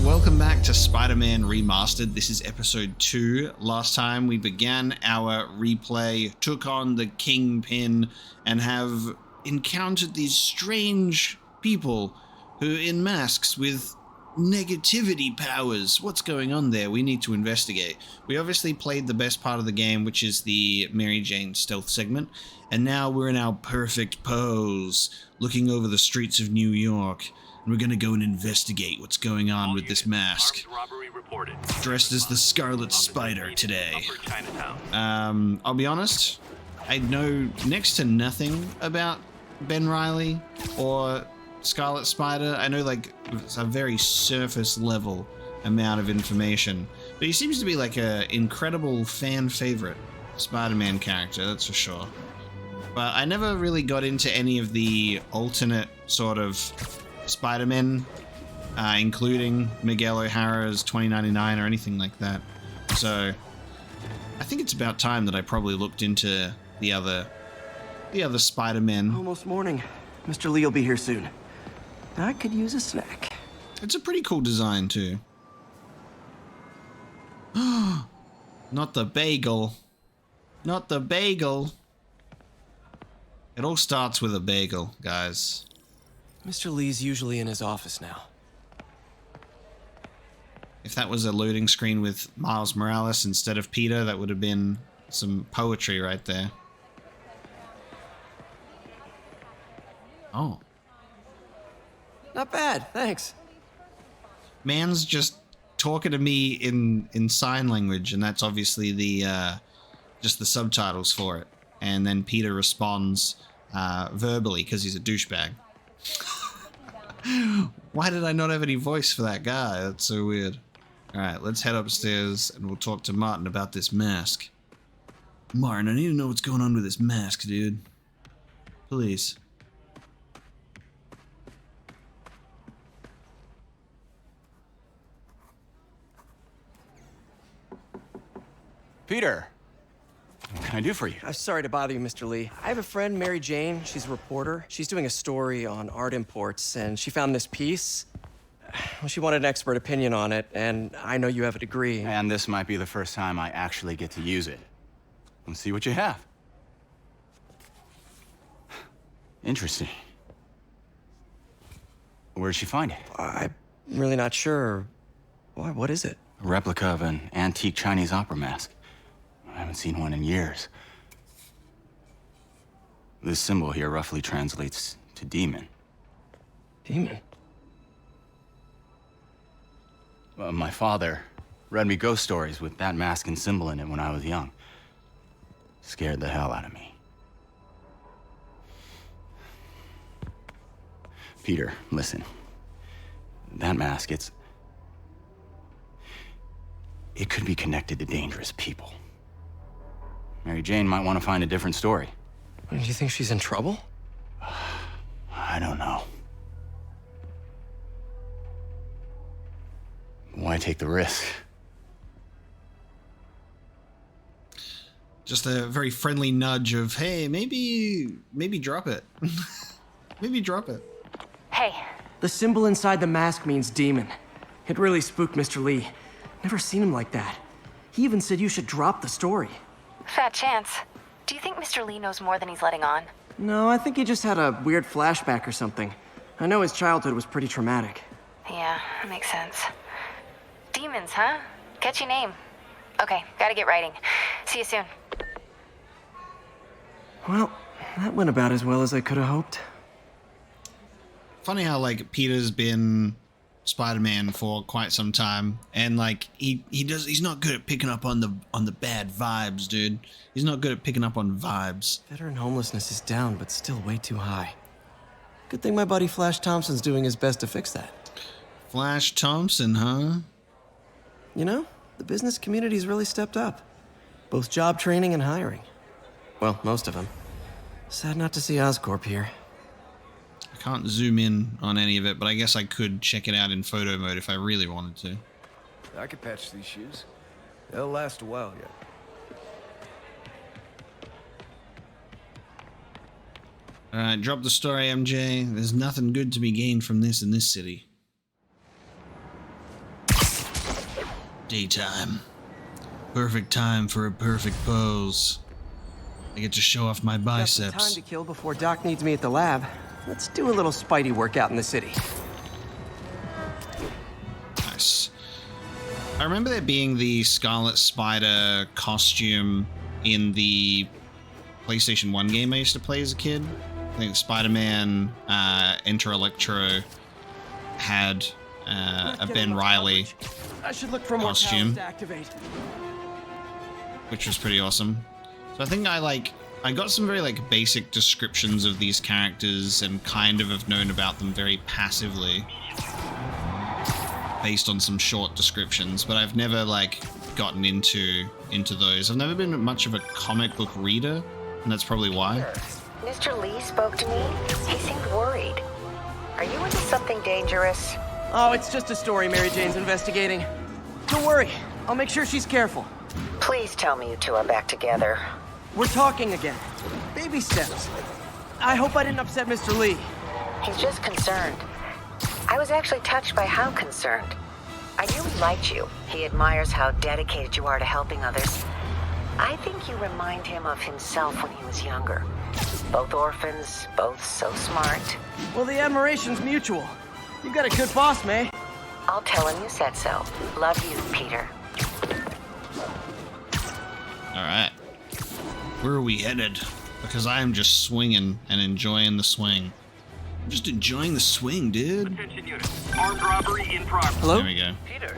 welcome back to Spider-Man Remastered. This is episode 2. Last time we began our replay, took on the Kingpin, and have encountered these strange people who are in masks with negativity powers. What's going on there? We need to investigate. We obviously played the best part of the game, which is the Mary Jane stealth segment, and now we're in our perfect pose, looking over the streets of New York. We're gonna go and investigate what's going on with this mask. Dressed as the Scarlet Spider today. I'll be honest, I know next to nothing about Ben Reilly or Scarlet Spider. I know like it's a very surface level amount of information, but he seems to be like a incredible fan favorite Spider-Man character, that's for sure. But I never really got into any of the alternate sort of Spider-Man, including Miguel O'Hara's 2099 or anything like that. So I think it's about time that I probably looked into the other Spider-Man. Almost morning. Mr. Lee will be here soon. I could use a snack. It's a pretty cool design too. Not the bagel. Not the bagel. It all starts with a bagel, guys. Mr. Lee's usually in his office now. If that was a loading screen with Miles Morales instead of Peter, that would have been some poetry right there. Oh. Not bad, thanks. Man's just talking to me in sign language, and that's obviously the just the subtitles for it. And then Peter responds verbally because he's a douchebag. Why did I not have any voice for that guy? That's so weird. Alright, let's head upstairs and we'll talk to Martin about this mask. Martin, I need to know what's going on with this mask, dude. Please. Peter, what can I do for you? I'm sorry to bother you, Mr. Lee. I have a friend, Mary Jane. She's a reporter. She's doing a story on art imports, and she found this piece. Well, she wanted an expert opinion on it, and I know you have a degree. And this might be the first time I actually get to use it. Let's see what you have. Interesting. Where'd she find it? I'm really not sure. Why, what is it? A replica of an antique Chinese opera mask. I haven't seen one in years. This symbol here roughly translates to demon. Demon? My father read me ghost stories with that mask and symbol in it when I was young. Scared the hell out of me. Peter, listen. That mask, it could be connected to dangerous people. Mary Jane might want to find a different story. Do you think she's in trouble? I don't know. Why take the risk? Just a very friendly nudge of, hey, maybe drop it. Maybe drop it. Hey. The symbol inside the mask means demon. It really spooked Mr. Lee. Never seen him like that. He even said you should drop the story. Fat chance. Do you think Mr. Lee knows more than he's letting on? No, I think he just had a weird flashback or something. I know his childhood was pretty traumatic. Yeah, that makes sense. Demons, huh? Catchy name. Okay, gotta get writing. See you soon. Well, that went about as well as I could have hoped. Funny how like Peter's been Spider-Man for quite some time, and like he's not good at picking up on the bad vibes, dude. He's not good at picking up on vibes. Veteran homelessness is down, but still way too high. Good thing my buddy Flash Thompson's doing his best to fix that. Flash Thompson, huh? You know, the business community's really stepped up. Both job training and hiring. Well, most of them. Sad not to see Oscorp here. I can't zoom in on any of it, but I guess I could check it out in photo mode if I really wanted to. I could patch these shoes. They'll last a while yet. Alright, drop the story, MJ. There's nothing good to be gained from this in this city. Daytime. Perfect time for a perfect pose. I get to show off my Got some time biceps. to kill before Doc needs me at the lab. Let's do a little Spidey workout in the city. Nice. I remember there being the Scarlet Spider costume in the PlayStation 1 game I used to play as a kid. I think Spider-Man Enter Electro had a Ben Reilly I should look for more costume. powers to activate. which was pretty awesome. So I think I got some very basic descriptions of these characters and kind of have known about them very passively based on some short descriptions, but I've never gotten into those. I've never been much of a comic book reader, and that's probably why. Mr. Lee spoke to me. He seemed worried. Are you into something dangerous? Oh, it's just a story Mary Jane's investigating. Don't worry, I'll make sure she's careful. Please tell me you two are back together. We're talking again. Baby steps. I hope I didn't upset Mr. Lee. He's just concerned. I was actually touched by how concerned. I knew he liked you. He admires how dedicated you are to helping others. I think you remind him of himself when he was younger. Both orphans, both so smart. Well, the admiration's mutual. You've got a good boss, May. I'll tell him you said so. Love you, Peter. Alright. Where are we headed? Because I am just swinging and enjoying the swing. I'm just enjoying the swing, dude. Attention unit. Armed robbery in progress. Hello? There we go. Peter,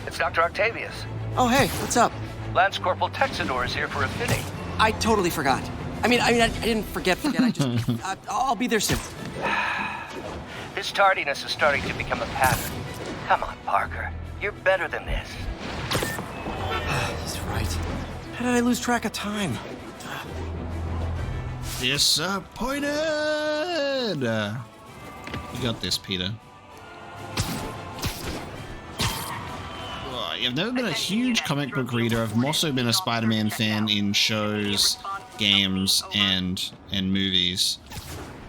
it's Dr. Octavius. Oh, hey, what's up? Lance Corporal Texador is here for a fitting. I totally forgot. I didn't forget. I just, I'll be there soon. His tardiness is starting to become a pattern. Come on, Parker. You're better than this. He's right. How did I lose track of time? Disappointed! You got this, Peter. I've never been a huge comic book reader. I've also been a Spider-Man fan in shows, games, and movies.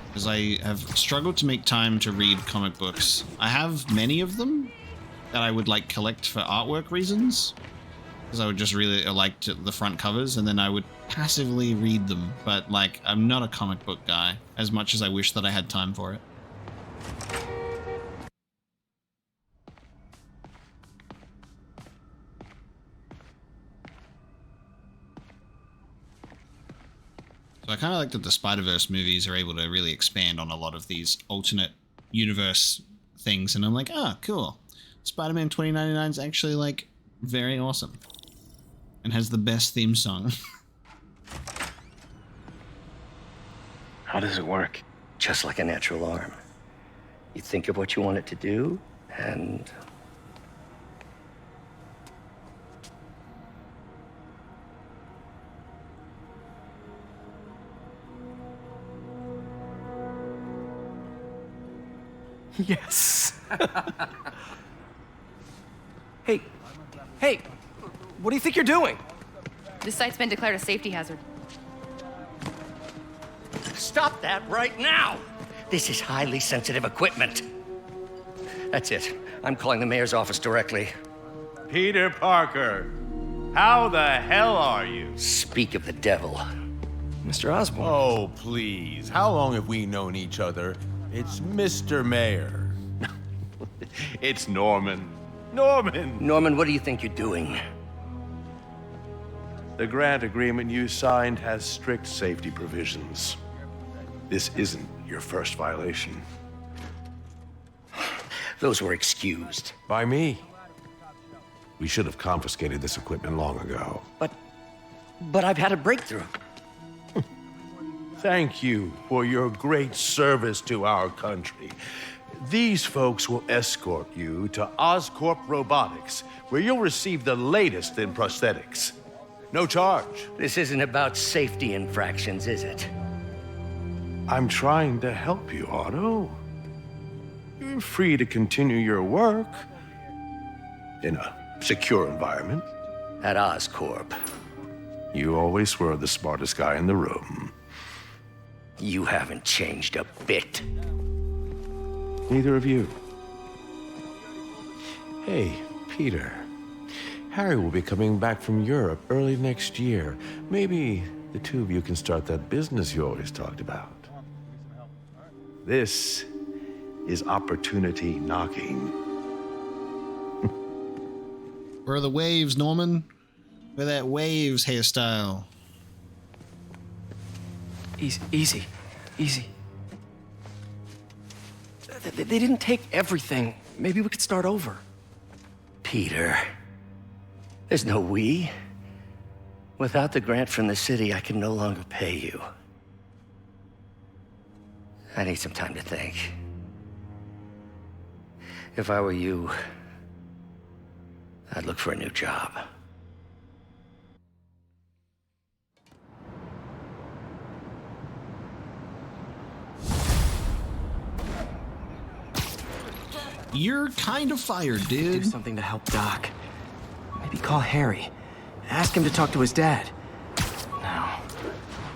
Because I have struggled to make time to read comic books. I have many of them that I would collect for artwork reasons. Because I would just really like the front covers, and then I would passively read them. But I'm not a comic book guy, as much as I wish that I had time for it. So I kind of like that the Spider-Verse movies are able to really expand on a lot of these alternate universe things, and I'm like, cool. Spider-Man 2099 is actually very awesome. And has the best theme song. How does it work? Just like a natural arm. You think of what you want it to do, and... Yes. Hey, what do you think you're doing? This site's been declared a safety hazard. Stop that right now! This is highly sensitive equipment. That's it. I'm calling the mayor's office directly. Peter Parker, how the hell are you? Speak of the devil. Mr. Osborn. Oh, please. How long have we known each other? It's Mr. Mayor. It's Norman. Norman, what do you think you're doing? The grant agreement you signed has strict safety provisions. This isn't your first violation. Those were excused. By me. We should have confiscated this equipment long ago. But I've had a breakthrough. Thank you for your great service to our country. These folks will escort you to Oscorp Robotics, where you'll receive the latest in prosthetics. No charge. This isn't about safety infractions, is it? I'm trying to help you, Otto. You're free to continue your work in a secure environment. At Oscorp. You always were the smartest guy in the room. You haven't changed a bit. Neither of you. Hey, Peter. Harry will be coming back from Europe early next year. Maybe the two of you can start that business you always talked about. This is opportunity knocking. Where are the waves, Norman? Where that waves hairstyle? Easy. They didn't take everything. Maybe we could start over. Peter, there's no we. Without the grant from the city, I can no longer pay you. I need some time to think. If I were you, I'd look for a new job. You're kind of fired, Do dude. something to help Doc. Maybe call Harry. Ask him to talk to his dad. No.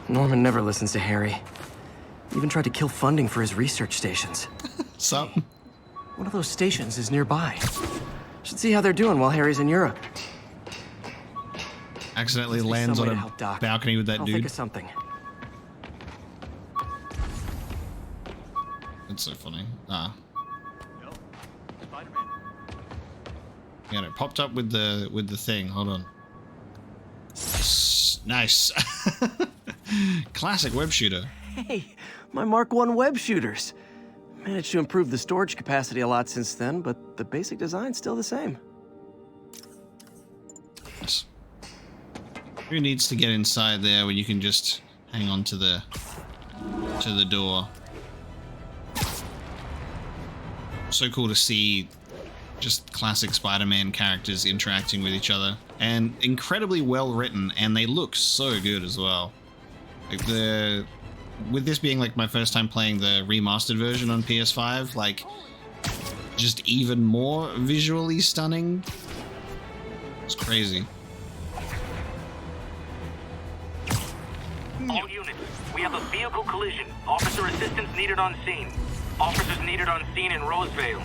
Norman never listens to Harry. Even tried to kill funding for his research stations. Sup? One of those stations is nearby. Should see how they're doing while Harry's in Europe. Accidentally Must be lands some on way to a help Doc. balcony with that I'll think dude. of something. That's so funny. Ah. Yeah, it popped up with the thing. Hold on. Nice. Classic web shooter. Hey, my Mark I web shooters. Managed to improve the storage capacity a lot since then, but the basic design's still the same. Yes. Who needs to get inside there when you can just hang on to the door? So cool to see just classic Spider-Man characters interacting with each other, and incredibly well written, and they look so good as well. Like with this being like my first time playing the remastered version on PS5, like just even more visually stunning. It's crazy. All units, we have a vehicle collision. Officer assistance needed on scene. Officers needed on scene in Rosevale.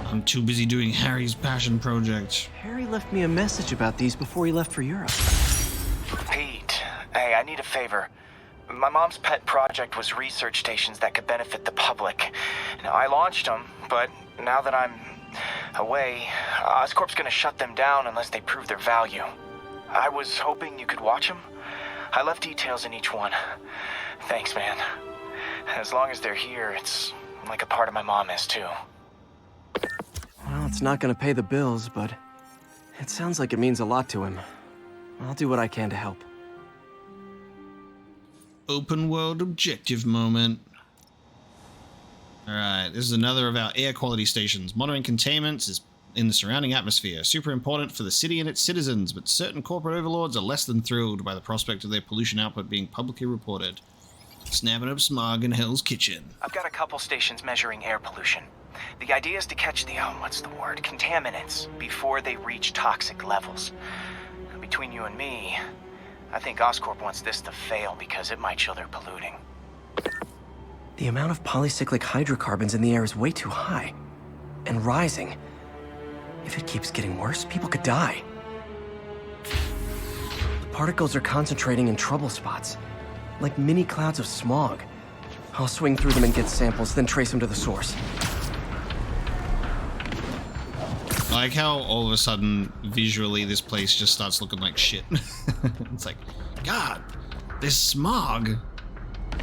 I'm too busy doing Harry's passion project. Harry left me a message about these before he left for Europe. Pete, hey, I need a favor. My mom's pet project was research stations that could benefit the public. Now, I launched them, but now that I'm away, Oscorp's gonna shut them down unless they prove their value. I was hoping you could watch them. I left details in each one. Thanks, man. As long as they're here, it's like a part of my mom is, too. Well, it's not gonna pay the bills, but it sounds like it means a lot to him. I'll do what I can to help. Open world objective moment. Alright, this is another of our air quality stations. Monitoring containments is in the surrounding atmosphere. Super important for the city and its citizens, but certain corporate overlords are less than thrilled by the prospect of their pollution output being publicly reported. Snapping up smog in Hell's Kitchen. I've got a couple stations measuring air pollution. The idea is to catch the, contaminants before they reach toxic levels. Between you and me, I think Oscorp wants this to fail because it might show they're polluting. The amount of polycyclic hydrocarbons in the air is way too high. And rising. If it keeps getting worse, people could die. The particles are concentrating in trouble spots. Like mini clouds of smog. I'll swing through them and get samples, then trace them to the source. I like how all of a sudden, visually, this place just starts looking like shit. It's like, God, there's smog.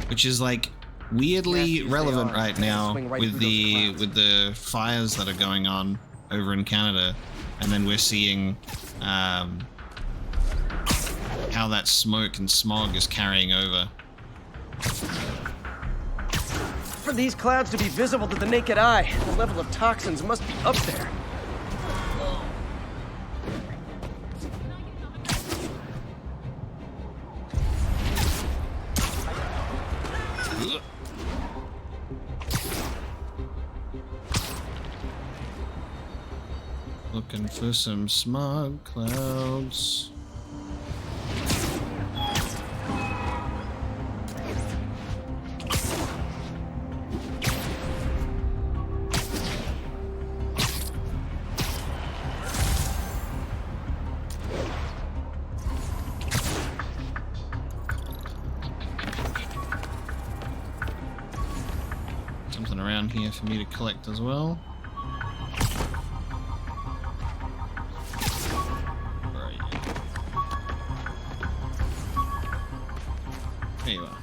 Which is like weirdly relevant right now with the fires that are going on over in Canada. And then we're seeing how that smoke and smog is carrying over. For these clouds to be visible to the naked eye, the level of toxins must be up there. Looking for some smog clouds. something around here for me to collect as well. Where are you? There you are.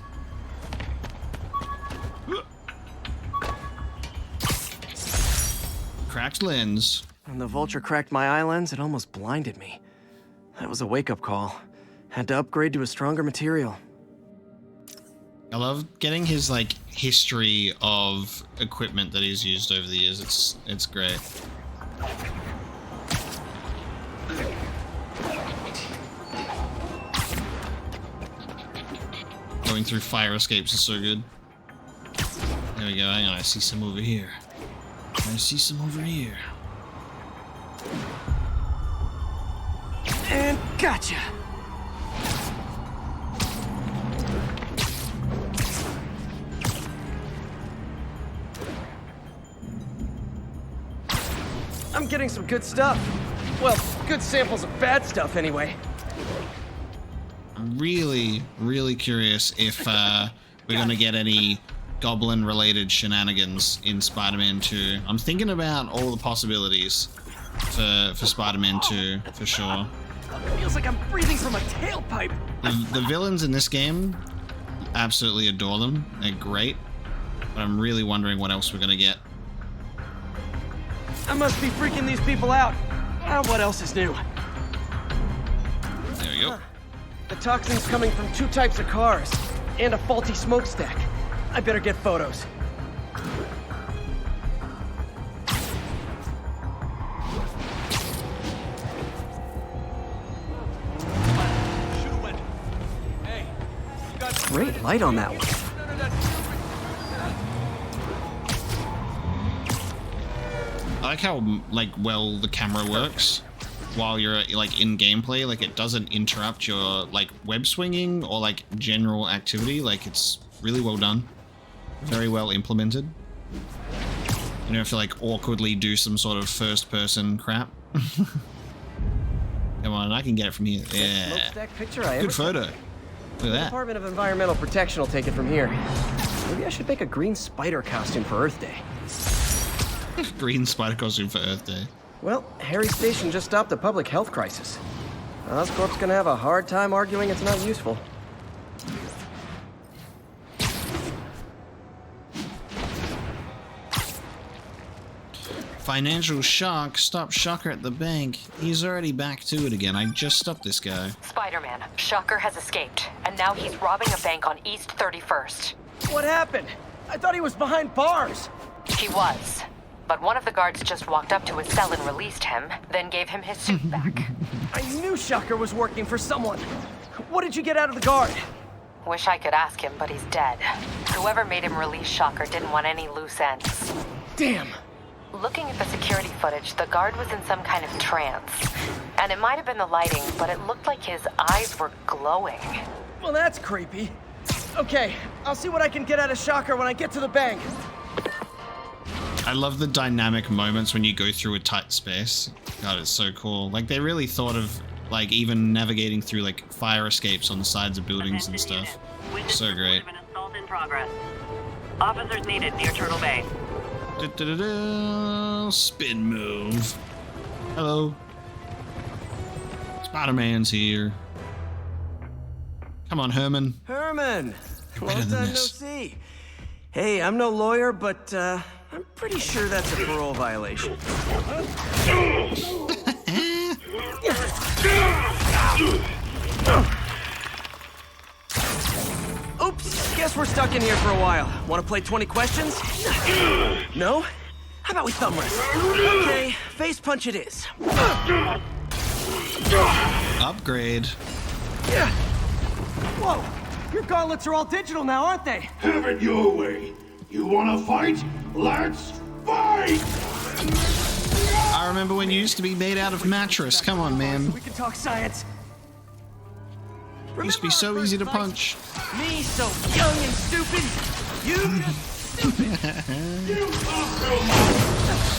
Cracked lens. When the vulture cracked my eye lens, it almost blinded me. That was a wake-up call. Had to upgrade to a stronger material. I love getting his like history of equipment that he's used over the years. It's great. Going through fire escapes is so good. There we go. Hang on, I see some over here. I see some over here. And gotcha. I'm getting some good stuff. Well, good samples of bad stuff anyway. I'm really, really curious if we're gonna get any goblin-related shenanigans in Spider-Man 2. I'm thinking about all the possibilities for Spider-Man 2 for sure. Feels like I'm breathing from a tailpipe. The villains in this game, absolutely adore them. They're great, but I'm really wondering what else we're gonna get. I must be freaking these people out. What else is new? There we go. The toxin's coming from 2 types of cars and a faulty smokestack. I better get photos. Great light on that one. I like how like well the camera works while you're like in gameplay. Like it doesn't interrupt your like web swinging or like general activity. Like it's really well done, very well implemented. You don't have to like awkwardly do some sort of first-person crap. Come on, I can get it from here. Yeah, Smokestack picture I good photo. Look at The that. Department of Environmental Protection will take it from here. Maybe I should make a green spider costume for Earth Day. Green spider costume for Earth Day. Well, Harry Station just stopped a public health crisis. Oscorp's gonna have a hard time arguing it's not useful. Financial shock. Stop Shocker at the bank. He's already back to it again. I just stopped this guy. Spider-Man, Shocker has escaped, and now he's robbing a bank on East 31st. What happened? I thought he was behind bars. He was. But one of the guards just walked up to his cell and released him, then gave him his suit back. I knew Shocker was working for someone. What did you get out of the guard? Wish I could ask him, but he's dead. Whoever made him release Shocker didn't want any loose ends. Damn. Looking at the security footage, the guard was in some kind of trance. And it might have been the lighting, but it looked like his eyes were glowing. Well, that's creepy. Okay, I'll see what I can get out of Shocker when I get to the bank. I love the dynamic moments when you go through a tight space. God, it's so cool. Like, they really thought of, like, even navigating through, like, fire escapes on the sides of buildings and stuff. So great. Assault in progress. Officers needed near Turtle Bay. Spin move. Hello. Spider-Man's here. Come on, Herman. Herman! Better Long than time no this. see. Hey, I'm no lawyer, but I'm pretty sure that's a parole violation. Oops, guess we're stuck in here for a while. Want to play 20 questions? No? How about we thumb wrestle? Okay, face punch it is. Upgrade. Yeah. Whoa, your gauntlets are all digital now, aren't they? Have it your way. You wanna fight? Let's fight! I remember when you used to be made out of mattress. Come on, man. We can talk science. Used to be so easy to punch. Me so young and stupid. You stupid.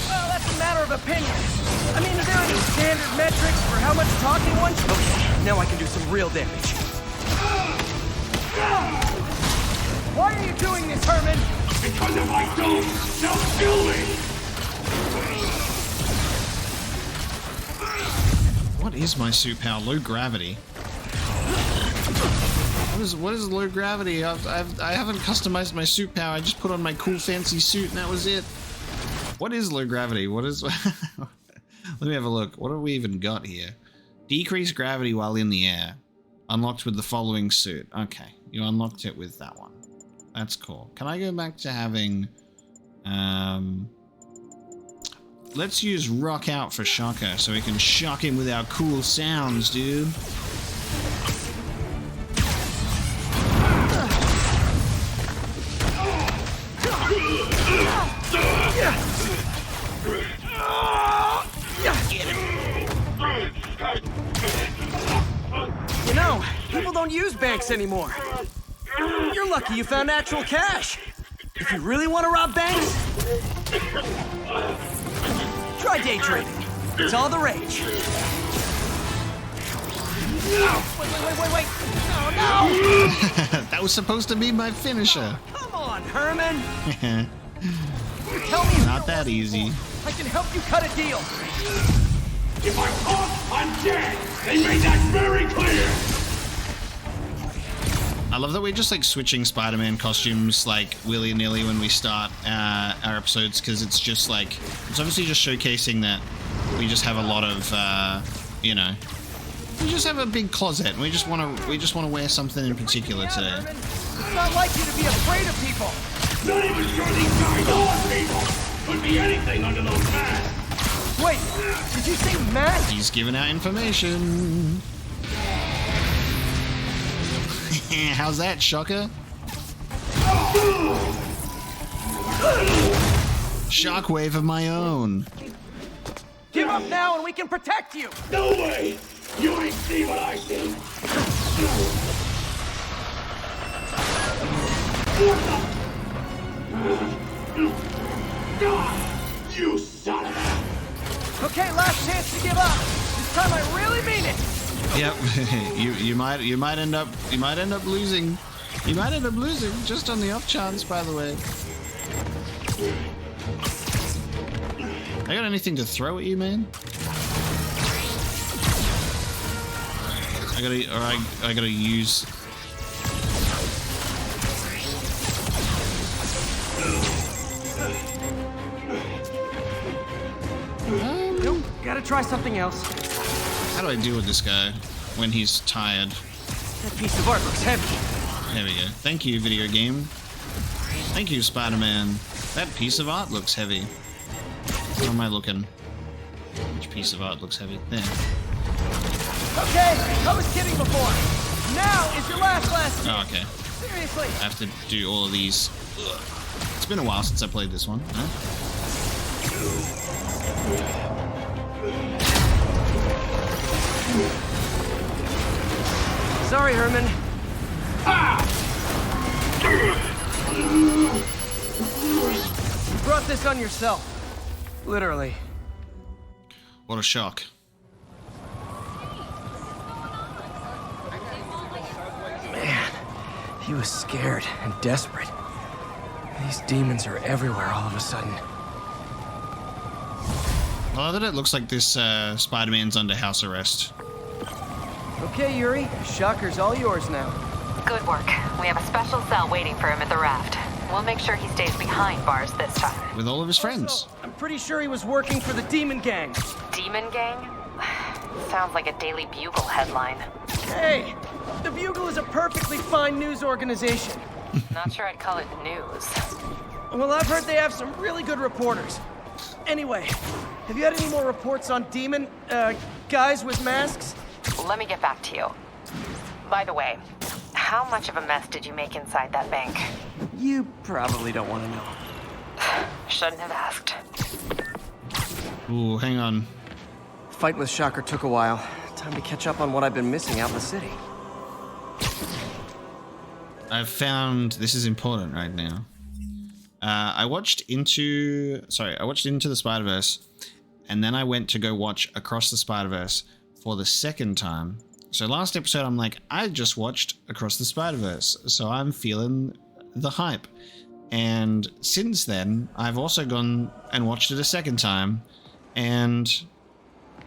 Well, that's a matter of opinion. I mean, are there any standard metrics for how much talking one should... Okay, now I can do some real damage. Why are you doing this, Herman? Because if I don't, they'll kill me! What is my suit power? Low gravity. What is low gravity? I haven't customized my suit power. I just put on my cool fancy suit and that was it. What is low gravity? What is... Let me have a look. What have we even got here? Decrease gravity while in the air. Unlocked with the following suit. Okay, you unlocked it with that one. That's cool. Can I go back to having... Let's use Rock Out for Shocker so we can shock him with our cool sounds, dude. You know, people don't use banks anymore. You're lucky you found actual cash. If you really want to rob banks, try day trading. It's all the rage. Wait. No! That was supposed to be my finisher. Come on, Herman. Tell me not that easy. I can help you cut a deal. If I'm caught, I'm dead! They made that very clear! I love that we're just like switching Spider-Man costumes like willy-nilly when we start our episodes, because it's just like, it's obviously just showcasing that we just have a lot of, you know, we just have a big closet and we just want to wear something in particular today. It's not like you to be afraid of people. Not even sure these guys are people! Could be anything under those masks! Wait, did you say masks? He's giving out information. How's that, Shocker? Shockwave of my own. Give up now and we can protect you! No way! You ain't see what I see! You son of a... Okay, last chance to give up. This time I really mean it. Yep, you might end up losing. You might end up losing just on the off chance, by the way. I got anything to throw at you, man? I gotta use. Nope, gotta try something else. How do I deal with this guy when he's tired? That piece of art looks heavy. There we go. Thank you, video game. Thank you, Spider-Man. That piece of art looks heavy. Where am I looking? Which piece of art looks heavy? There. Okay, I was kidding before. Now is your last chance. Oh, okay. Seriously. I have to do all of these. Ugh. It's been a while since I played this one. Huh? Sorry, Herman. You brought this on yourself. Literally. What a shock. Man, he was scared and desperate. These demons are everywhere all of a sudden. I love that it looks like this Spider-Man's under house arrest. Okay, Yuri. Shocker's all yours now. Good work. We have a special cell waiting for him at the raft. We'll make sure he stays behind bars this time. With all of his friends. Also, I'm pretty sure he was working for the Demon Gang. Demon Gang? Sounds like a Daily Bugle headline. Hey, the Bugle is a perfectly fine news organization. Not sure I'd call it news. Well, I've heard they have some really good reporters. Anyway, have you had any more reports on demon, guys with masks? Let me get back to you. By the way, how much of a mess did you make inside that bank? You probably don't want to know. Shouldn't have asked. Ooh, hang on. Fight with Shocker took a while. Time to catch up on what I've been missing out in the city. I've found this is important right now. I watched Into the Spider-Verse, and then I went to go watch Across the Spider-Verse for the second time. So last episode, I'm like, I just watched Across the Spider-Verse, so I'm feeling the hype. And since then, I've also gone and watched it a second time, and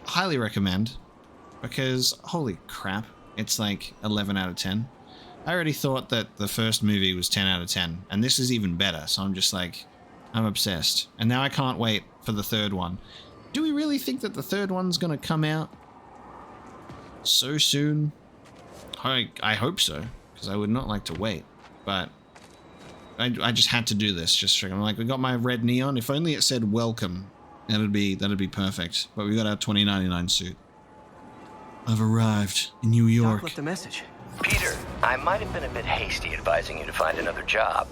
highly recommend, because holy crap, it's like 11 out of 10. I already thought that the first movie was 10 out of 10, and this is even better, so I'm just like, I'm obsessed. And now I can't wait for the third one. Do we really think that the third one's gonna come out so soon? I hope so, because I would not like to wait, but I just had to do this. Just I'm like, we got my red neon. If only it said welcome, that'd be perfect. But we got our 2099 suit. I've arrived in New York. Doc left a message. Peter, I might have been a bit hasty advising you to find another job.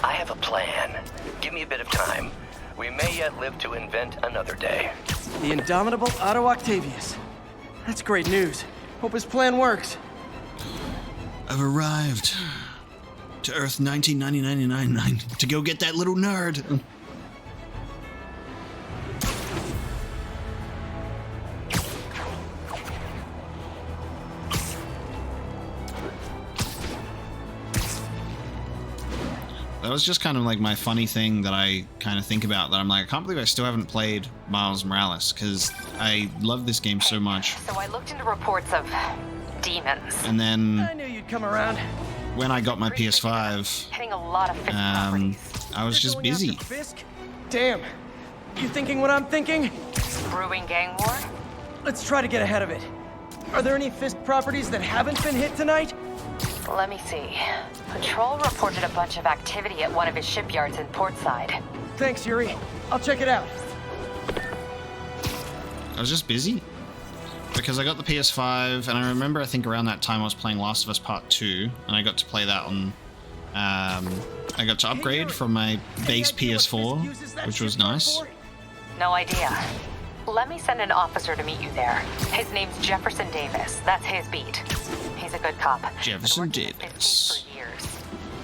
I have a plan. Give me a bit of time. We may yet live to invent another day. The indomitable Otto Octavius. That's great news. Hope his plan works. I've arrived to Earth 1999 to go get that little nerd. That was just kind of like my funny thing that I kind of think about, that I'm like, I can't believe I still haven't played Miles Morales, because I love this game so much. So I looked into reports of demons. And then I knew you'd come around. when I got my PS5, Hitting a lot of Fisk properties. I was just busy. Fisk? Damn. You thinking what I'm thinking? Brewing gang war? Let's try to get ahead of it. Are there any Fisk properties that haven't been hit tonight? Let me see. Patrol reported a bunch of activity at one of his shipyards in Portside. Thanks, Yuri. I'll check it out. I was just busy. Because I got the PS5, and I remember, I think around that time I was playing Last of Us Part 2, and I got to play that on, I got to upgrade from my base PS4, which was nice. No idea. Let me send an officer to meet you there. His name's Jefferson Davis. That's his beat. He's a good cop. Jefferson Been working at Davis. Fisk for years.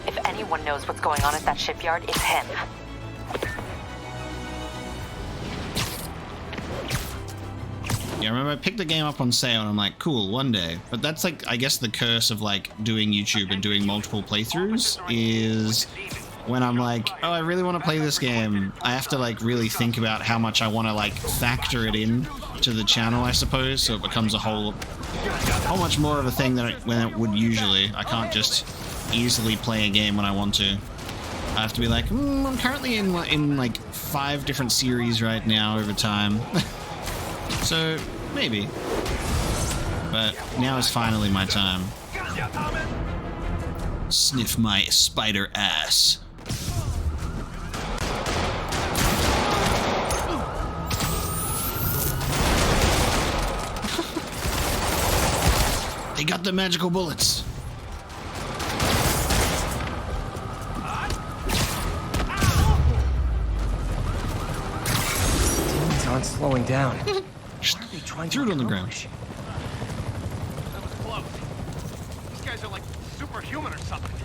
If anyone knows what's going on at that shipyard, it's him. Yeah, I remember I picked the game up on sale and I'm like, cool, one day. But that's like, I guess the curse of like doing YouTube and doing multiple playthroughs is when I'm like, oh, I really want to play this game. I have to like really think about how much I want to like factor it in to the channel, I suppose. So it becomes a whole much more of a thing than it would usually. I can't just easily play a game when I want to. I have to be like, I'm currently in like 5 different series right now over time. So, maybe. But now is finally my time. Sniff my spider ass. They got the magical bullets. Demons aren't slowing down. Threw it on the ground. These guys are like superhuman or something.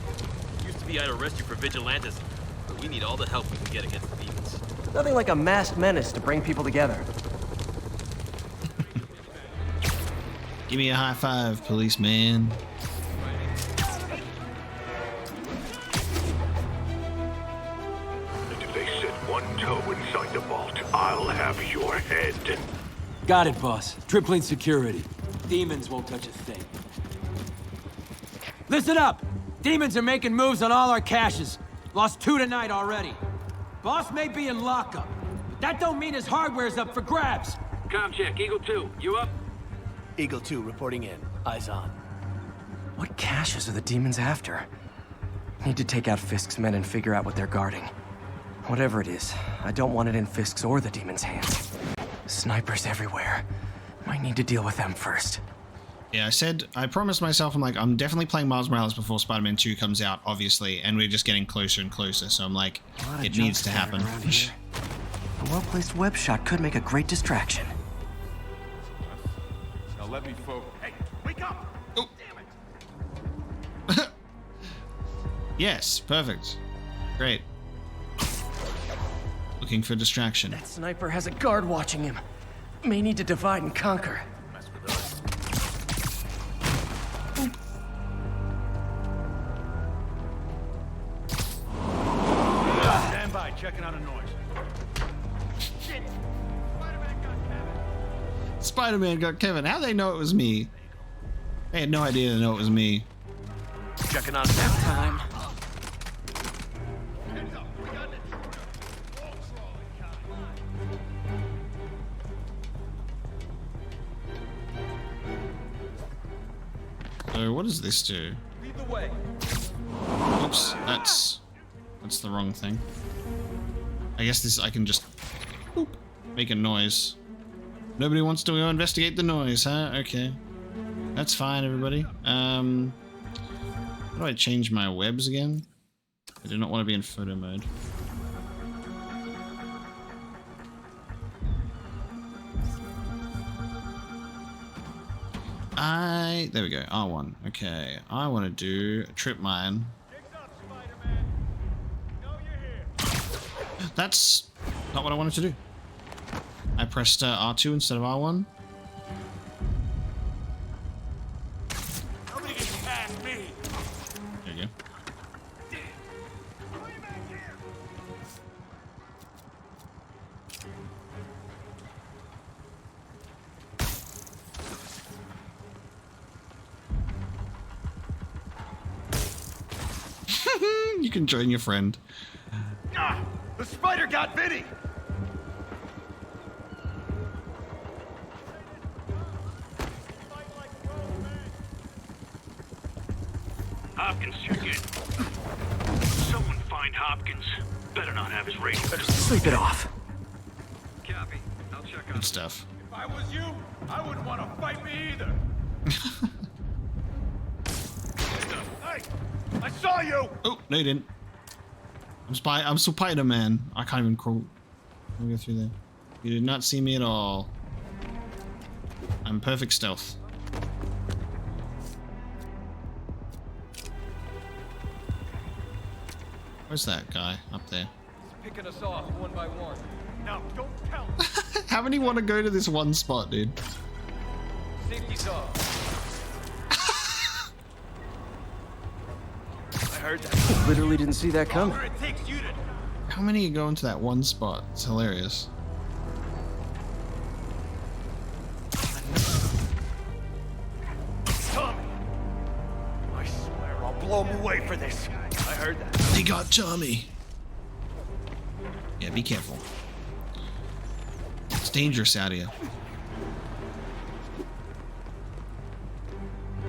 Used to be I'd arrest you for vigilantism, but we need all the help we can get against the demons. Nothing like a masked menace to bring people together. Give me a high five, policeman. If they set one toe inside the vault, I'll have your head. Got it, boss. Tripling security. Demons won't touch a thing. Listen up! Demons are making moves on all our caches. Lost 2 tonight already. Boss may be in lockup, but that don't mean his hardware's up for grabs. Com check, Eagle 2, you up? Eagle 2 reporting in. Eyes on. What caches are the demons after? Need to take out Fisk's men and figure out what they're guarding. Whatever it is, I don't want it in Fisk's or the demons' hands. Snipers everywhere. Might need to deal with them first. Yeah, I promised myself, I'm like, I'm definitely playing Miles Morales before Spider-Man 2 comes out, obviously, and we're just getting closer and closer, so I'm like, it needs to happen. A well-placed web shot could make a great distraction. Now let me focus. Hey, wake up! Oh. Damn it. Yes, perfect. Great. Looking for distraction. That sniper has a guard watching him. May need to divide and conquer. checking out a noise. Shit! Spider-Man got Kevin. How'd they know it was me? They had no idea to know it was me. Checking out that time. So what does this do? Lead the way. Oops, that's the wrong thing. I guess this I can just boop, make a noise. Nobody wants to go investigate the noise, huh? Okay. That's fine, everybody. How do I change my webs again? I do not want to be in photo mode. There we go, R1. Okay, I want to do a trip mine. That's not what I wanted to do. I pressed R2 instead of R1. Nobody gets past me. There you go. You can join your friend. Ah, the spider got Vinny! Hopkins, check in. Someone find Hopkins. Better not have his radio. Better sleep it off. Copy. I'll check on Good stuff. If I was you, I wouldn't want to fight me either. Hey! I saw you! Oh, no you didn't. I'm Spider-Man. I can't even crawl. Let me go through there. You did not see me at all. I'm perfect stealth. Where's that guy up there? He's picking us off one by one. Now, don't tell him. How many want to go to this one spot, dude? Safety's off. I heard that. Literally didn't see that coming. Where it takes you to. How many are going to that one spot? It's hilarious. Tommy! I swear I'll blow him away for this. I heard that. They got Tommy. Yeah, be careful. It's dangerous out here.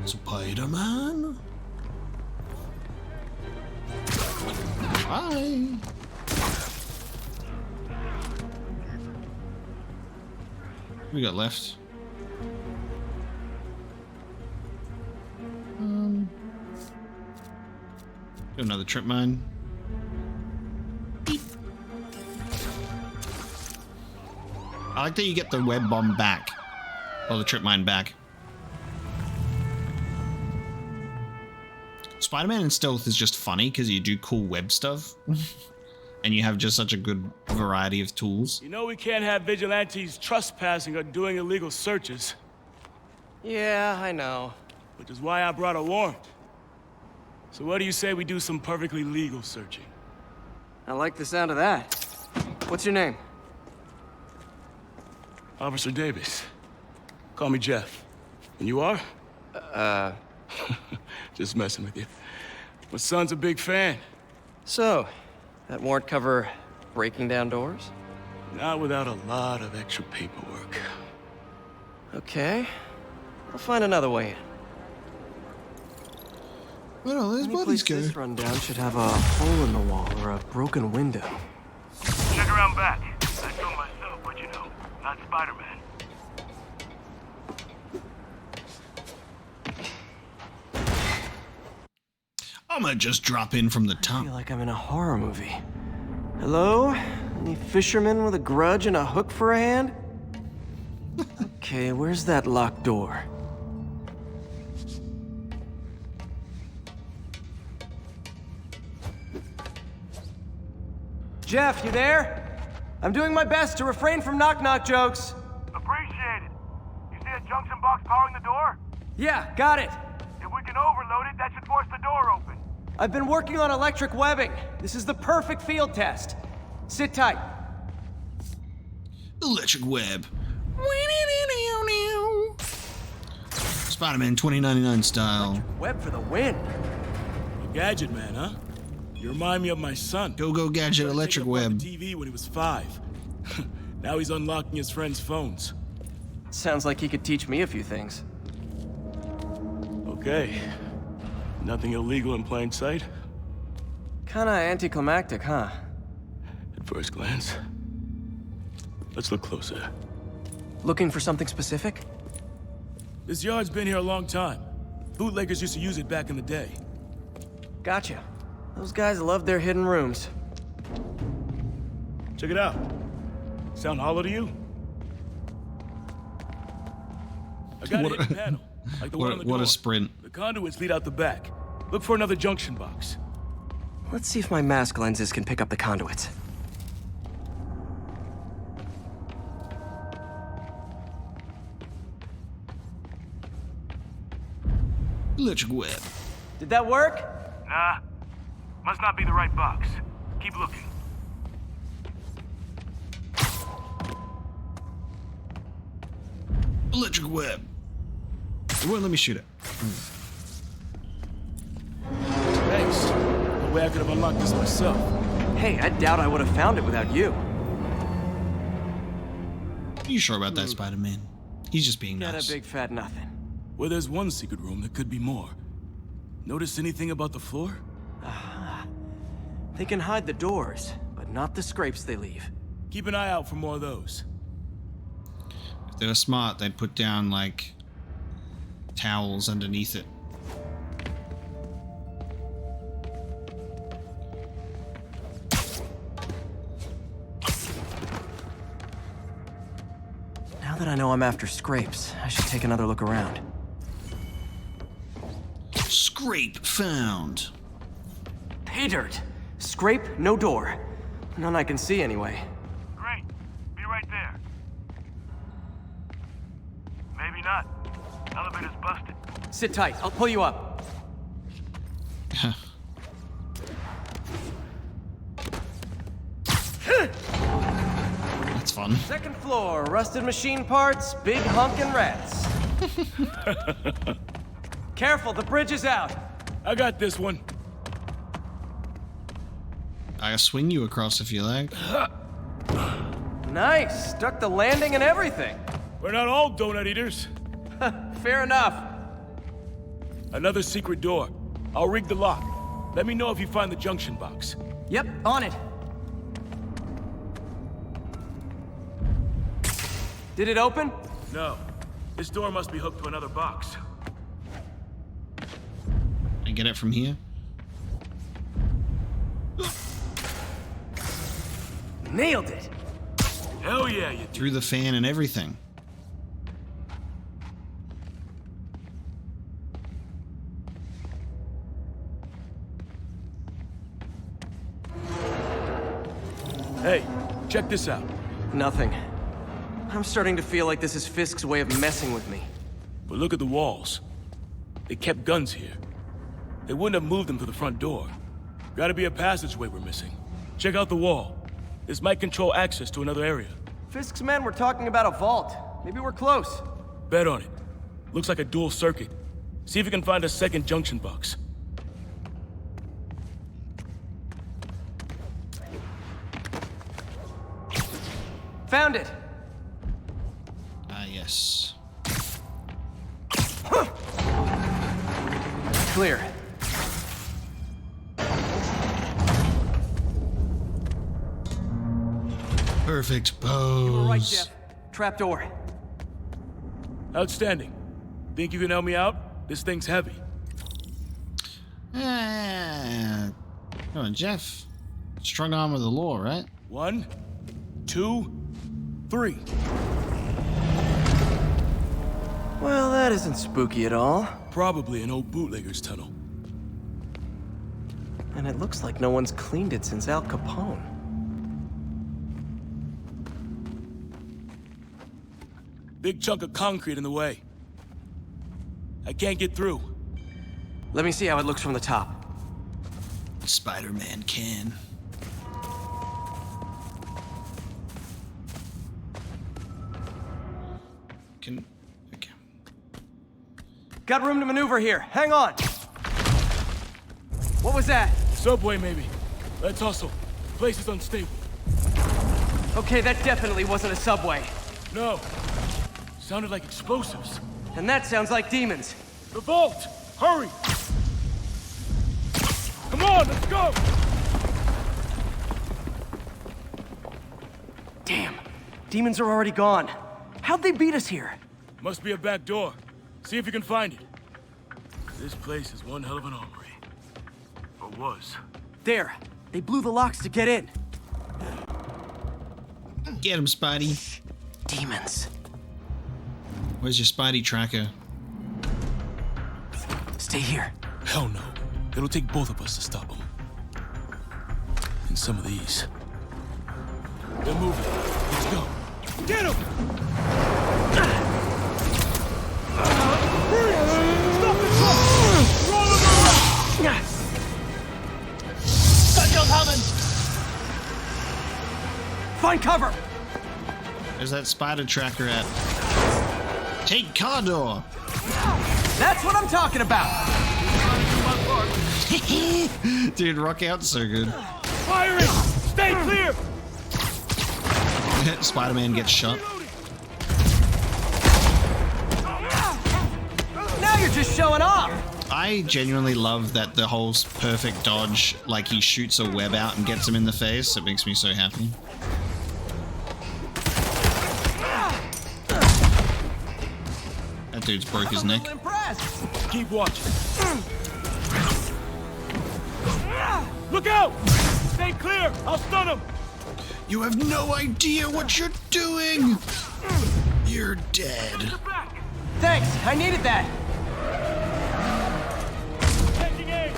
Spider-Man? Hi. What we got left? Do another trip mine. Beep. I like that you get the web bomb back. Or the trip mine back. Spider-Man in stealth is just funny because you do cool web stuff. And you have just such a good variety of tools. You know we can't have vigilantes trespassing or doing illegal searches. Yeah, I know. Which is why I brought a warrant. So what do you say we do some perfectly legal searching? I like the sound of that. What's your name? Officer Davis. Call me Jeff. And you are? Just messing with you. My son's a big fan. So, that warrant cover breaking down doors? Not without a lot of extra paperwork. Okay. I'll find another way in. Where all those Any bodies place go? this rundown should have a hole in the wall or a broken window. Check around back. I told myself, but you know, not Spider-Man. I'm gonna just drop in from the I top. feel like I'm in a horror movie. Hello? Any fisherman with a grudge and a hook for a hand? Okay, where's that locked door? Jeff, you there? I'm doing my best to refrain from knock-knock jokes. Appreciate it. You see a junction box powering the door? Yeah, got it. If we can overload it, that should force the door open. I've been working on electric webbing. This is the perfect field test. Sit tight. Electric web. Spider-Man 2099 style. Web for the win. A gadget man, huh? You remind me of my son. Go gadget electric web. TV when he was 5. Now he's unlocking his friends' phones. Sounds like he could teach me a few things. Okay. Nothing illegal in plain sight? Kinda anticlimactic, huh? At first glance. Let's look closer. Looking for something specific? This yard's been here a long time. Bootleggers used to use it back in the day. Gotcha. Those guys love their hidden rooms. Check it out. Sound hollow to you? I got a hidden panel, like the one on the door. What a sprint. The conduits lead out the back. Look for another junction box. Let's see if my mask lenses can pick up the conduits. Electric web. Did that work? Nah. Must not be the right box. Keep looking. Electric web. It won't let me shoot it. Thanks. No way I could have unlocked this myself. Hey, I doubt I would have found it without you. You sure about that, Spider-Man? He's just being Not nice. a big fat nothing. Well, there's one secret room. There could be more. Notice anything about the floor? Aha. They can hide the doors, but not the scrapes they leave. Keep an eye out for more of those. If they were smart, they'd put down, like, towels underneath it. Now that I know I'm after scrapes, I should take another look around. Scrape found. Pay dirt. Scrape, no door. None I can see anyway. Great. Be right there. Maybe not. Elevator's busted. Sit tight. I'll pull you up. That's fun. Second floor, rusted machine parts, big honkin' rats. Careful, the bridge is out. I got this one. I'll swing you across if you like. Nice. Stuck the landing and everything. We're not all donut eaters. Fair enough. Another secret door. I'll rig the lock. Let me know if you find the junction box. Yep, on it. Did it open? No. This door must be hooked to another box. I get it from here. Nailed it. Hell yeah, you did. Through the fan and everything. Hey, check this out. Nothing. I'm starting to feel like this is Fisk's way of messing with me. But look at the walls. They kept guns here. They wouldn't have moved them to the front door. Gotta be a passageway we're missing. Check out the wall. This might control access to another area. Fisk's men were talking about a vault. Maybe we're close. Bet on it. Looks like a dual circuit. See if you can find a second junction box. Found it. Ah, yes. Clear. Perfect pose. You were right, Jeff. Trapdoor. Outstanding. Think you can help me out? This thing's heavy. Come on, Jeff. Strong arm of the law, right? 1, 2, 3. Well, that isn't spooky at all. Probably an old bootlegger's tunnel. And it looks like no one's cleaned it since Al Capone. Big chunk of concrete in the way. I can't get through. Let me see how it looks from the top. Spider-Man can. Can... Okay. Got room to maneuver here. Hang on. What was that? Subway, maybe. Let's hustle. The place is unstable. Okay, that definitely wasn't a subway. No. Sounded like explosives. And that sounds like demons. The vault! Hurry! Come on, let's go! Damn. Demons are already gone. How'd they beat us here? Must be a back door. See if you can find it. This place is one hell of an armory. Or was. There. They blew the locks to get in. Get him, Spidey. Demons. Where's your Spidey tracker? Stay here. Hell no. It'll take both of us to stop them. And some of these. They're moving. Let's go. Get him! Stop the truck! Roll him around! Got coming! Find cover! Where's that spider tracker at? Take car door! That's what I'm talking about! Dude, rock out's so good. Firing! Stay clear! Spider-Man gets shot. Now you're just showing off! I genuinely love that the whole perfect dodge, like he shoots a web out and gets him in the face. It makes me so happy. That dude's broke his neck. Keep watching. Look out! Stay clear! I'll stun him! You have no idea what you're doing! You're dead. Thanks, I needed that! Taking aim!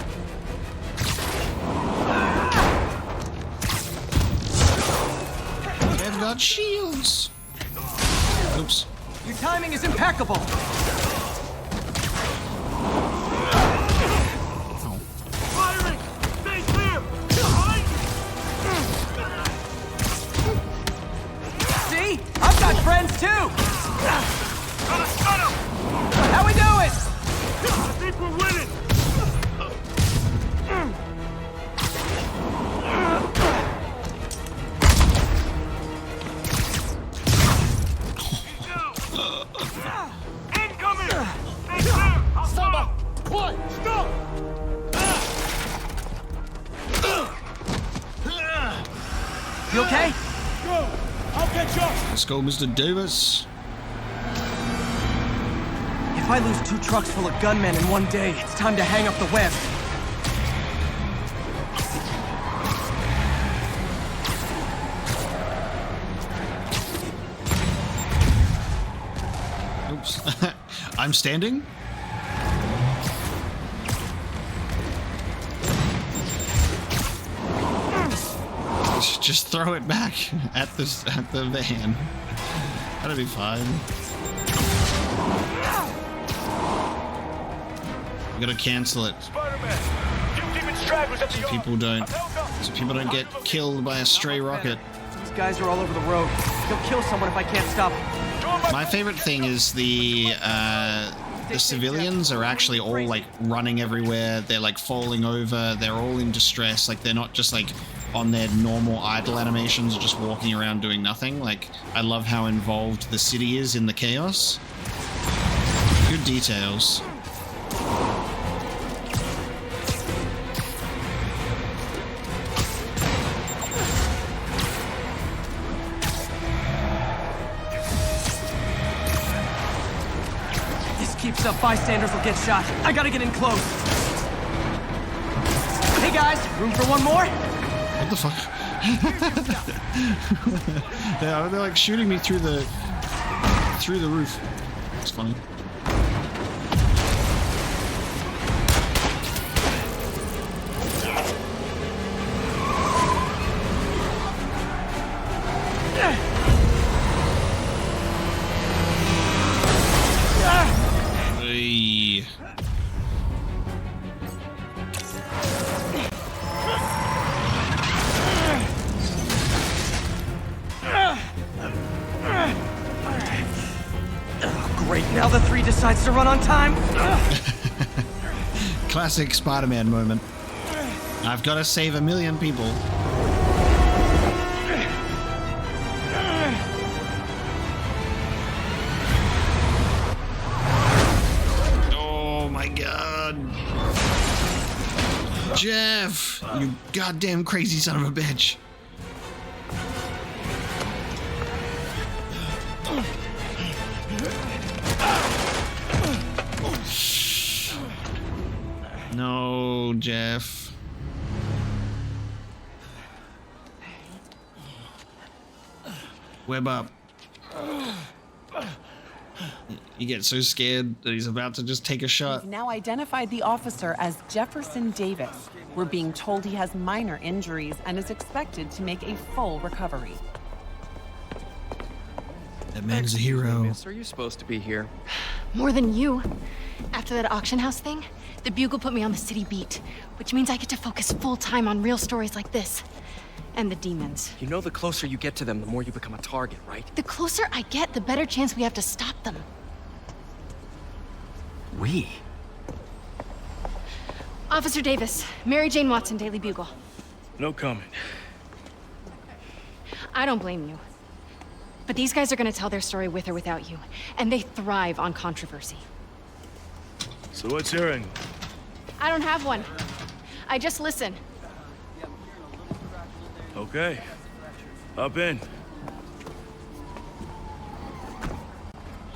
They've got shields! Oops. Your timing is impeccable! Firing! Stay clear! Behind See? I've got friends too! Gonna stun him! How we doing? I think we're winning! Incoming! Stay clear! I'll stop him! What? Stop! You okay? Go! I'll catch up! Let's go, Mr. Davis. If I lose 2 trucks full of gunmen in one day, it's time to hang up the web. Oops. I'm standing? Just throw it back at the van. That'll be fine. We gotta cancel it. So people don't get killed by a stray rocket. These guys are all over the road. They'll kill someone if I can't stop them. My favorite thing is the civilians are actually all like running everywhere. They're like falling over. They're all in distress. Like they're not just like on their normal idle animations, just walking around doing nothing. Like I love how involved the city is in the chaos. Good details. Keeps up, bystanders will get shot. I gotta get in close. Hey guys, room for one more? What the fuck? they're like shooting me through the roof. It's funny. Great, now the 3 decides to run on time. Classic Spider-Man moment. I've got to save 1 million people. Oh my god. Jeff, you goddamn crazy son of a bitch. No, Jeff. Web up. You get so scared that he's about to just take a shot. We've now identified the officer as Jefferson Davis. We're being told he has minor injuries and is expected to make a full recovery. That man's a hero. Miss, are you supposed to be here? More than you. After that auction house thing, the Bugle put me on the city beat, which means I get to focus full time on real stories like this. And the demons. You know the closer you get to them, the more you become a target, right? The closer I get, the better chance we have to stop them. We? Officer Davis, Mary Jane Watson, Daily Bugle. No comment. I don't blame you. But these guys are gonna tell their story with or without you, and they thrive on controversy. So what's your angle? I don't have one. I just listen. Okay. Hop in.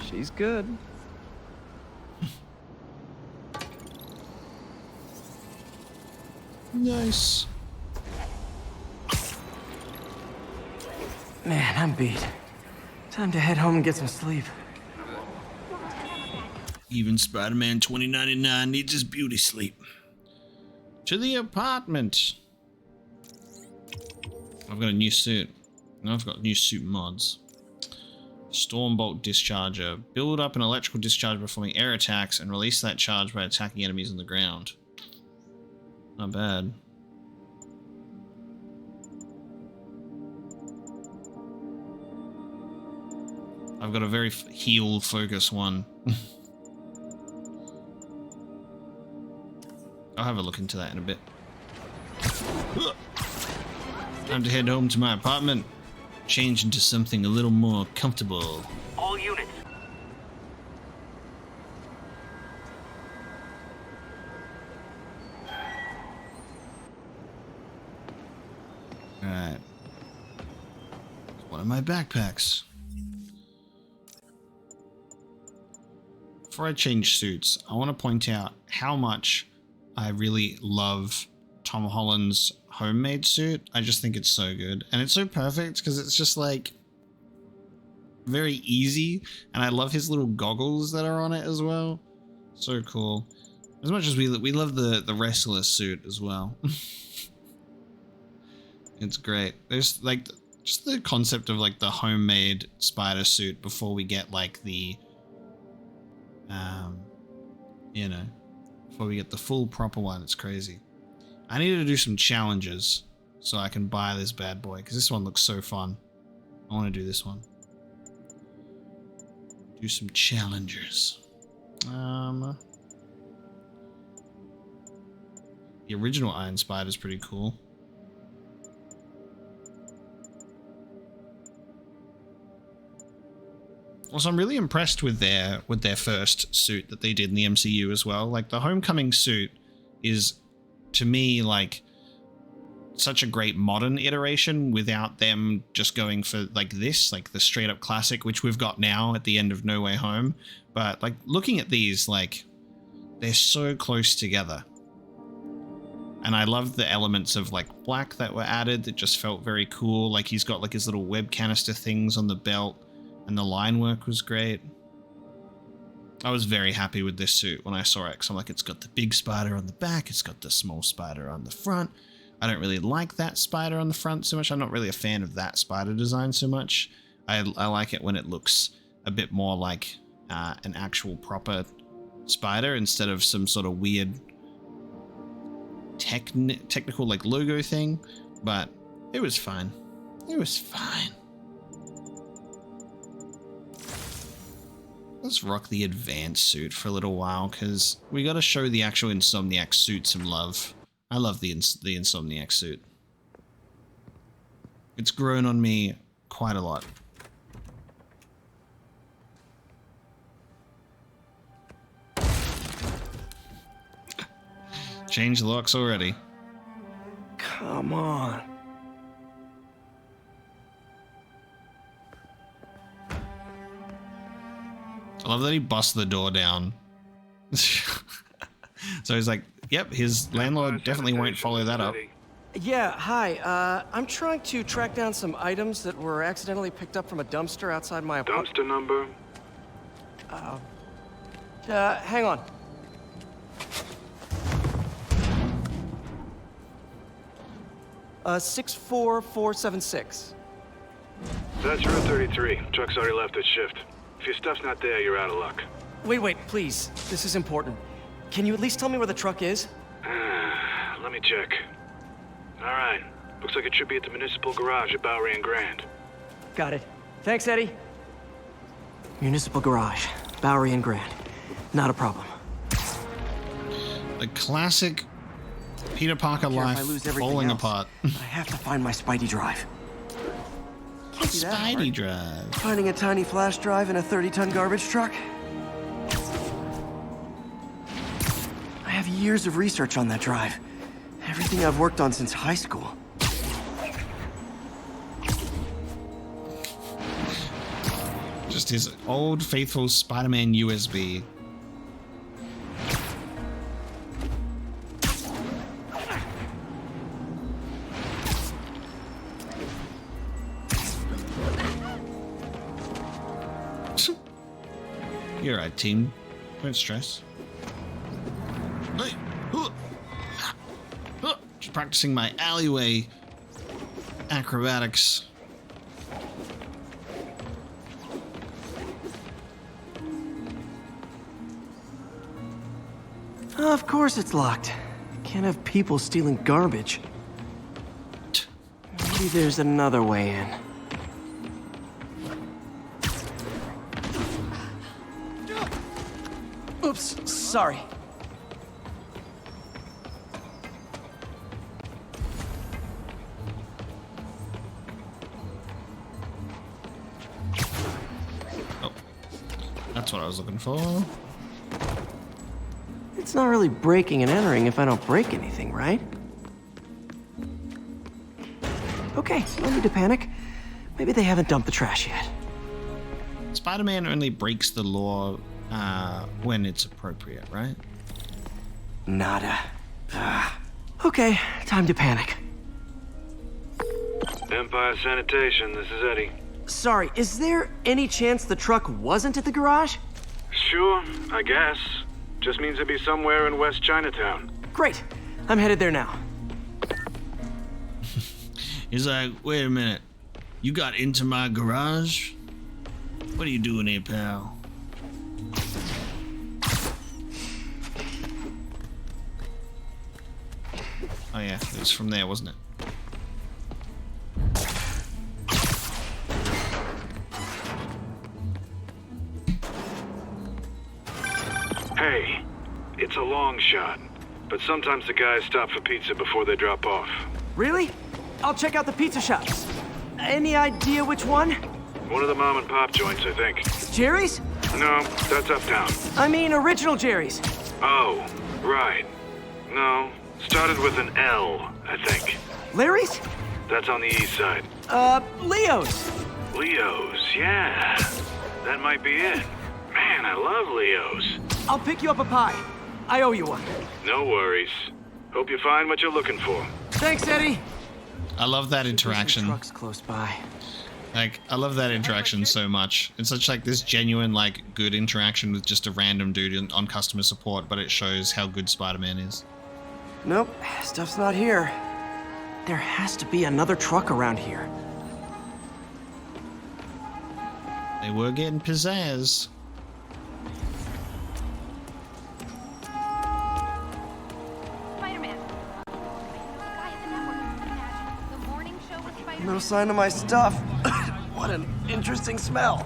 She's good. Nice. Man, I'm beat. Time to head home and get some sleep. Even Spider-Man 2099 needs his beauty sleep. To the apartment. I've got a new suit. No, I've got new suit mods. Stormbolt discharger. Build up an electrical discharge performing air attacks and release that charge by attacking enemies on the ground. Not bad. I've got a very heal focus one. I'll have a look into that in a bit. Time to head home to my apartment. Change into something a little more comfortable. All units. Alright. One of my backpacks. Before I change suits, I want to point out how much I really love Tom Holland's homemade suit. I just think it's so good. And it's so perfect because it's just like very easy. And I love his little goggles that are on it as well. So cool. As much as we love the wrestler suit as well. It's great. There's like just the concept of like the homemade spider suit before we get like the you know, before we get the full proper one. It's crazy. I need to do some challenges so I can buy this bad boy because this one looks so fun. I want to do this one. Do some challengers. The original Iron Spider is pretty cool. Also, I'm really impressed with their first suit that they did in the MCU as well. Like the Homecoming suit is, to me, like such a great modern iteration without them just going for like this, like the straight up classic, which we've got now at the end of No Way Home. But like looking at these, like they're so close together. And I love the elements of like black that were added that just felt very cool. Like he's got like his little web canister things on the belt. And the line work was great. I was very happy with this suit when I saw it, because I'm like, it's got the big spider on the back, it's got the small spider on the front. I don't really like that spider on the front so much. I'm not really a fan of that spider design so much. I like it when it looks a bit more like an actual proper spider instead of some sort of weird technical like logo thing. But it was fine. It was fine. Let's rock the advanced suit for a little while, because we got to show the actual Insomniac suit some love. I love the Insomniac suit. It's grown on me quite a lot. Change locks already. Come on. I love that he busts the door down. So he's like, yep, his landlord definitely won't follow that up. Yeah, hi. I'm trying to track down some items that were accidentally picked up from a dumpster outside my apartment. Dumpster number? Hang on. Uh, 64476. That's Route 33. Truck's already left its shift. If your stuff's not there, you're out of luck. Wait, please. This is important. Can you at least tell me where the truck is? Let me check. Alright. Looks like it should be at the municipal garage at Bowery and Grand. Got it. Thanks, Eddie. Municipal garage, Bowery and Grand. Not a problem. The classic Peter Parker life falling apart. I have to find my Spidey drive. Can't be that hard. Spidey drive. Finding a tiny flash drive in a 30-ton garbage truck? I have years of research on that drive. Everything I've worked on since high school. Just his old faithful Spider-Man USB. You're right, team. Don't stress. Just practicing my alleyway acrobatics. Of course it's locked. Can't have people stealing garbage. Maybe there's another way in. Oops, sorry. Oh, that's what I was looking for. It's not really breaking and entering if I don't break anything, right? Okay, no need to panic. Maybe they haven't dumped the trash yet. Spider-Man only breaks the law when it's appropriate, right? Nada. Okay, time to panic. Empire Sanitation, this is Eddie. Sorry, is there any chance the truck wasn't at the garage? Sure, I guess. Just means it'd be somewhere in West Chinatown. Great. I'm headed there now. He's like, wait a minute. You got into my garage? What are you doing here, pal? Oh yeah, it was from there, wasn't it? Hey, it's a long shot, but sometimes the guys stop for pizza before they drop off. Really? I'll check out the pizza shops. Any idea which one? One of the mom and pop joints, I think. Jerry's? No, that's uptown. I mean original Jerry's. Oh, right. No, started with an L, I think. Larry's? That's on the east side. Leo's. Leo's, yeah. That might be it. Man, I love Leo's. I'll pick you up a pie. I owe you one. No worries. Hope you find what you're looking for. Thanks, Eddie. I love that interaction. Trucks close by. Like, I love that interaction so much. It's such like this genuine, like, good interaction with just a random dude on customer support, but it shows how good Spider-Man is. Nope, stuff's not here. There has to be another truck around here. They were getting pizzazz. No sign of my stuff. What an interesting smell.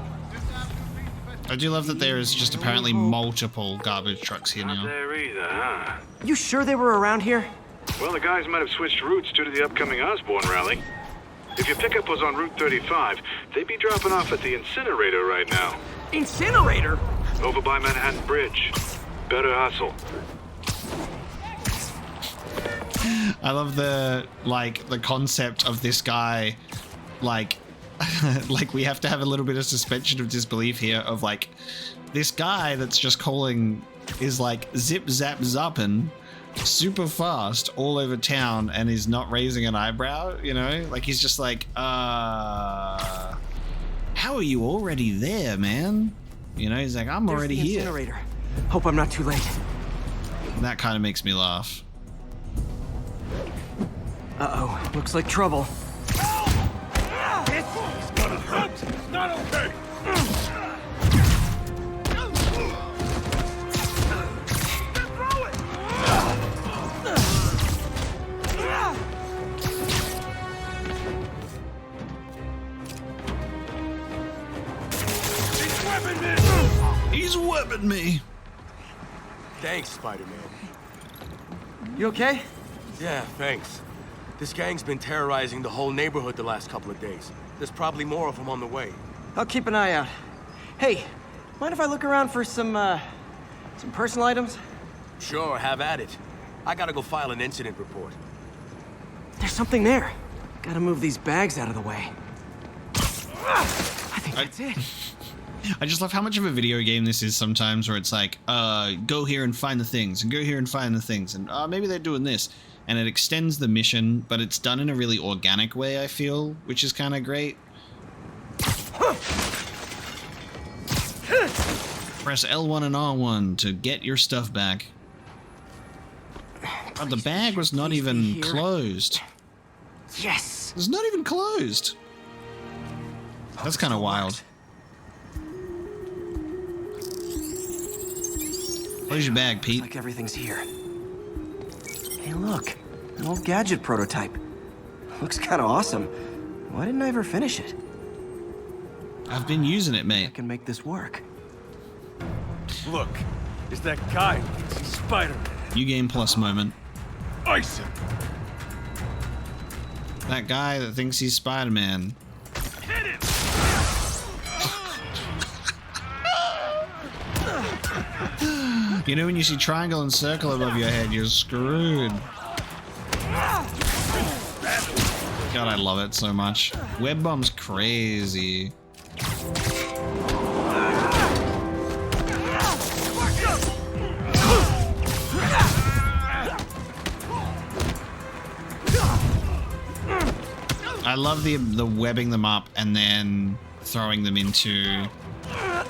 I do love that there is just apparently multiple garbage trucks here Not now. there either, huh? You sure they were around here? Well, the guys might have switched routes due to the upcoming Osborne rally. If your pickup was on Route 35, they'd be dropping off at the incinerator right now. Incinerator? Over by Manhattan Bridge. Better hustle. I love the concept of this guy, like we have to have a little bit of suspension of disbelief here of like this guy that's just calling is like zip zap zapping super fast all over town and is not raising an eyebrow, you know, like he's just like how are you already there, man? You know, he's like, I'm already here. Incinerator. Hope I'm not too late. That kind of makes me laugh. Uh-oh, looks like trouble. This is gonna hurt. It's not okay. He's whipping me. Thanks, Spider-Man. You okay? Yeah, thanks. This gang's been terrorizing the whole neighborhood the last couple of days. There's probably more of them on the way. I'll keep an eye out. Hey, mind if I look around for some personal items? Sure, have at it. I gotta go file an incident report. There's something there. Gotta move these bags out of the way. I think that's it. I just love how much of a video game this is sometimes, where it's like, go here and find the things, and go here and find the things, and maybe they're doing this. And it extends the mission, but it's done in a really organic way, I feel, which is kind of great. Press L1 and R1 to get your stuff back. Oh, the bag was not even closed. Yes! It's not even closed. That's kind of wild. Where's your bag, Pete? Looks like everything's here. Hey, look. An old gadget prototype. Looks kind of awesome. Why didn't I ever finish it? I've been using it, mate. I can make this work. Look, it's that guy who thinks he's Spider-Man. New Game Plus moment. Ice him. That guy that thinks he's Spider-Man. Hit him! You know when you see triangle and circle above your head, you're screwed. God, I love it so much. Web bomb's crazy. I love the webbing them up and then throwing them into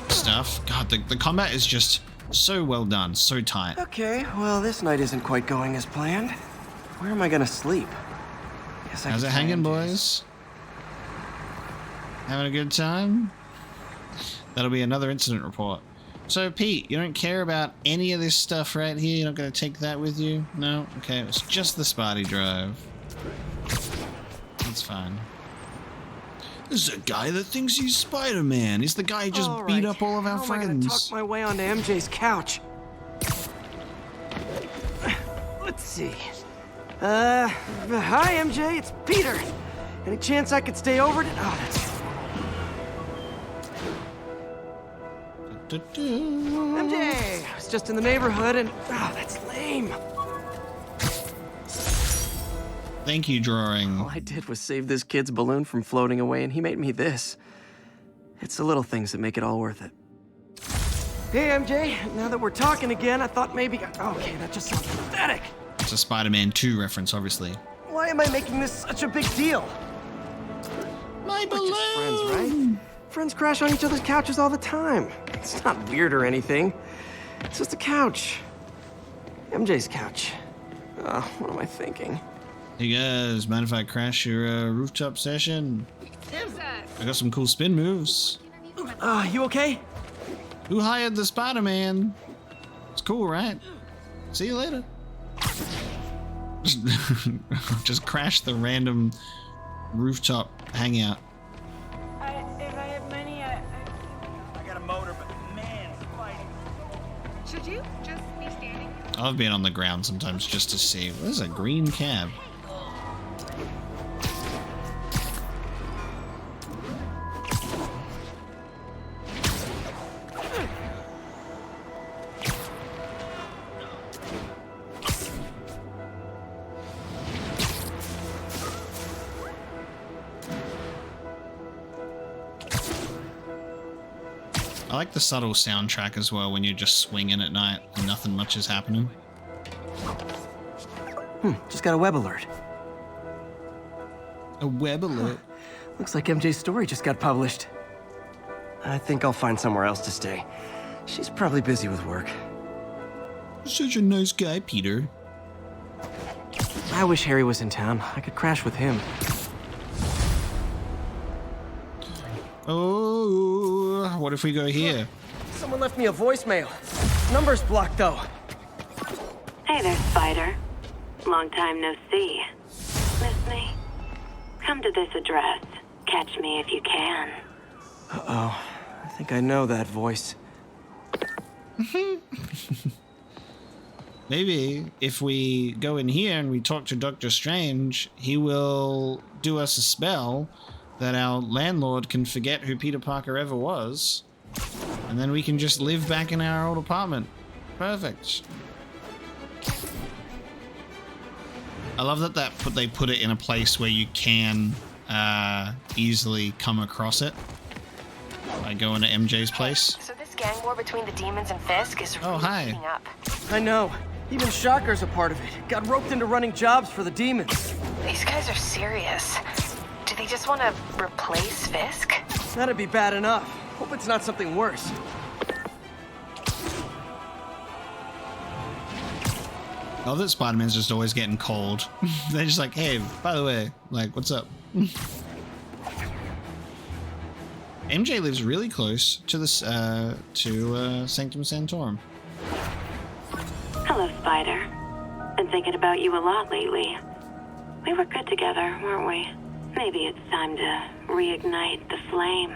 stuff. God, the combat is just so well done, so tight. Okay, well, this night isn't quite going as planned. Where am I gonna sleep? Guess How's it hanging, boys? Having a good time? That'll be another incident report. So, Pete, you don't care about any of this stuff right here? You're not going to take that with you? No? Okay, it's just the Spotty drive. That's fine. This is a guy that thinks he's Spider-Man. He's the guy who just beat up all of our How friends. am I gonna talk my way onto MJ's couch? Let's see. Hi, MJ, it's Peter. Any chance I could stay over to... Oh, that's... MJ, I was just in the neighborhood and... Oh, that's lame. Thank you, drawing. All I did was save this kid's balloon from floating away, and he made me this. It's the little things that make it all worth it. Hey, MJ, now that we're talking again, I thought maybe... Okay, that just sounds pathetic. It's a Spider-Man 2 reference, obviously. Why am I making this such a big deal? My balloon! We're just friends, right? Friends crash on each other's couches all the time. It's not weird or anything. It's just a couch. MJ's couch. Oh, what am I thinking? Hey guys, mind if I crash your rooftop session? I got some cool spin moves. You okay? Who hired the Spider-Man? It's cool, right? See you later. Just crash the random rooftop hangout. If I had money, I got a motor, but Should you just be standing? I've been on the ground sometimes just to see. There's a green cab. I like the subtle soundtrack as well when you're just swinging at night and nothing much is happening. Just got a web alert. A web alert? Looks like MJ's story just got published. I think I'll find somewhere else to stay. She's probably busy with work. Such a nice guy, Peter. I wish Harry was in town. I could crash with him. Oh, what if we go here? Someone left me a voicemail. Number's blocked, though. Hey there, Spider. Long time no see. Miss me? Come to this address. Catch me if you can. Uh-oh. I think I know that voice. Maybe if we go in here and we talk to Dr. Strange, he will do us a spell that our landlord can forget who Peter Parker ever was, and then we can just live back in our old apartment. Perfect. I love that they put it in a place where you can easily come across it by going to MJ's place. So this gang war between the demons and Fisk is really heating up. I know. Even Shocker's a part of it. Got roped into running jobs for the demons. These guys are serious. Do they just want to replace Fisk? That'd be bad enough. Hope it's not something worse. I love that Spider-Man's just always getting cold. They're just like, hey, by the way, like, what's up? MJ lives really close to this, Sanctum Sanctorum. Hello, Spider. Been thinking about you a lot lately. We were good together, weren't we? Maybe it's time to reignite the flame.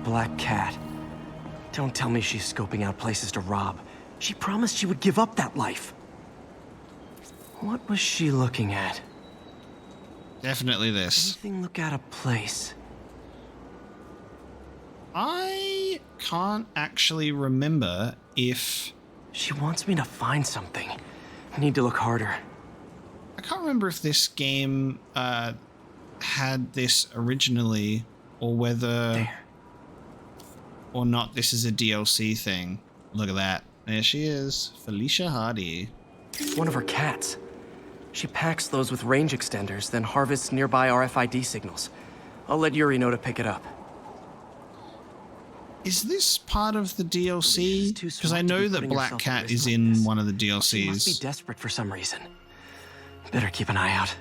Black Cat. Don't tell me she's scoping out places to rob. She promised she would give up that life. What was she looking at? Definitely this. Anything look out of place? I can't actually remember if... She wants me to find something. I need to look harder. I can't remember if this game had this originally, or whether or not this is a DLC thing. Look at that. There she is, Felicia Hardy. One of her cats. She packs those with range extenders, then harvests nearby RFID signals. I'll let Yuri know to pick it up. Is this part of the DLC? Because I know that Black Cat is in one of the DLCs. She must be desperate for some reason. Better keep an eye out.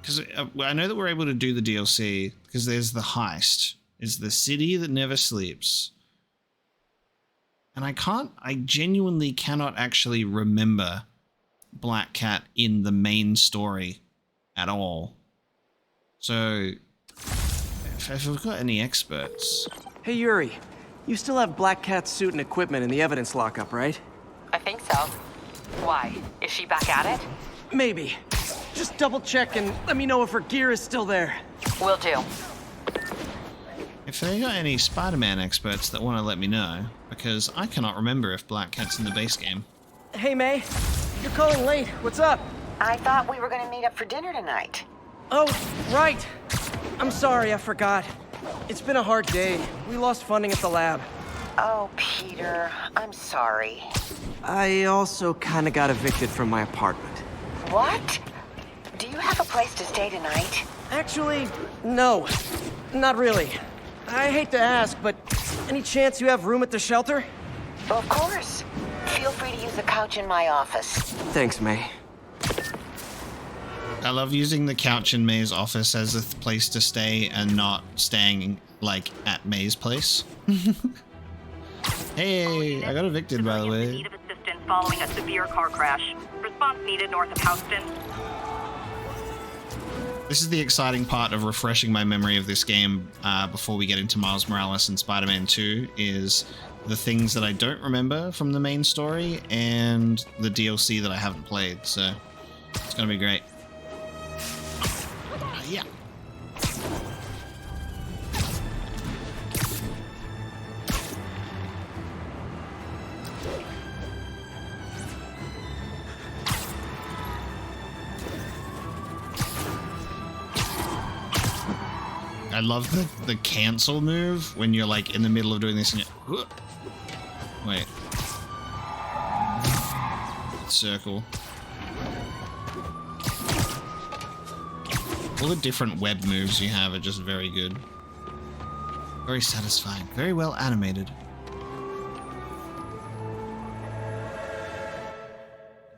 Because I know that we're able to do the DLC, because there's the heist. It's the city that never sleeps. And I genuinely cannot actually remember Black Cat in the main story at all. So, if we've got any experts... Hey Yuri, you still have Black Cat's suit and equipment in the evidence lockup, right? I think so. Why? Is she back at it? Maybe. Just double check and let me know if her gear is still there. Will do. If they got any Spider-Man experts that want to let me know, because I cannot remember if Black Cat's in the base game. Hey May, you're calling late. What's up? I thought we were going to meet up for dinner tonight. Oh, right. I'm sorry, I forgot. It's been a hard day. We lost funding at the lab. Oh, Peter, I'm sorry. I also kind of got evicted from my apartment. What? Do you have a place to stay tonight? Actually, no. Not really. I hate to ask, but any chance you have room at the shelter? Of course. Feel free to use the couch in my office. Thanks, May. I love using the couch in May's office as a place to stay and not staying, like, at May's place. Hey, I got evicted, by the way. Need of assistance following a severe car crash. Response needed north of Houston. This is the exciting part of refreshing my memory of this game before we get into Miles Morales and Spider-Man 2 is the things that I don't remember from the main story and the DLC that I haven't played. So it's going to be great. Yeah. I love the cancel move when you're like in the middle of doing this and you wait. Circle. All the different web moves you have are just very good. Very satisfying. Very well animated.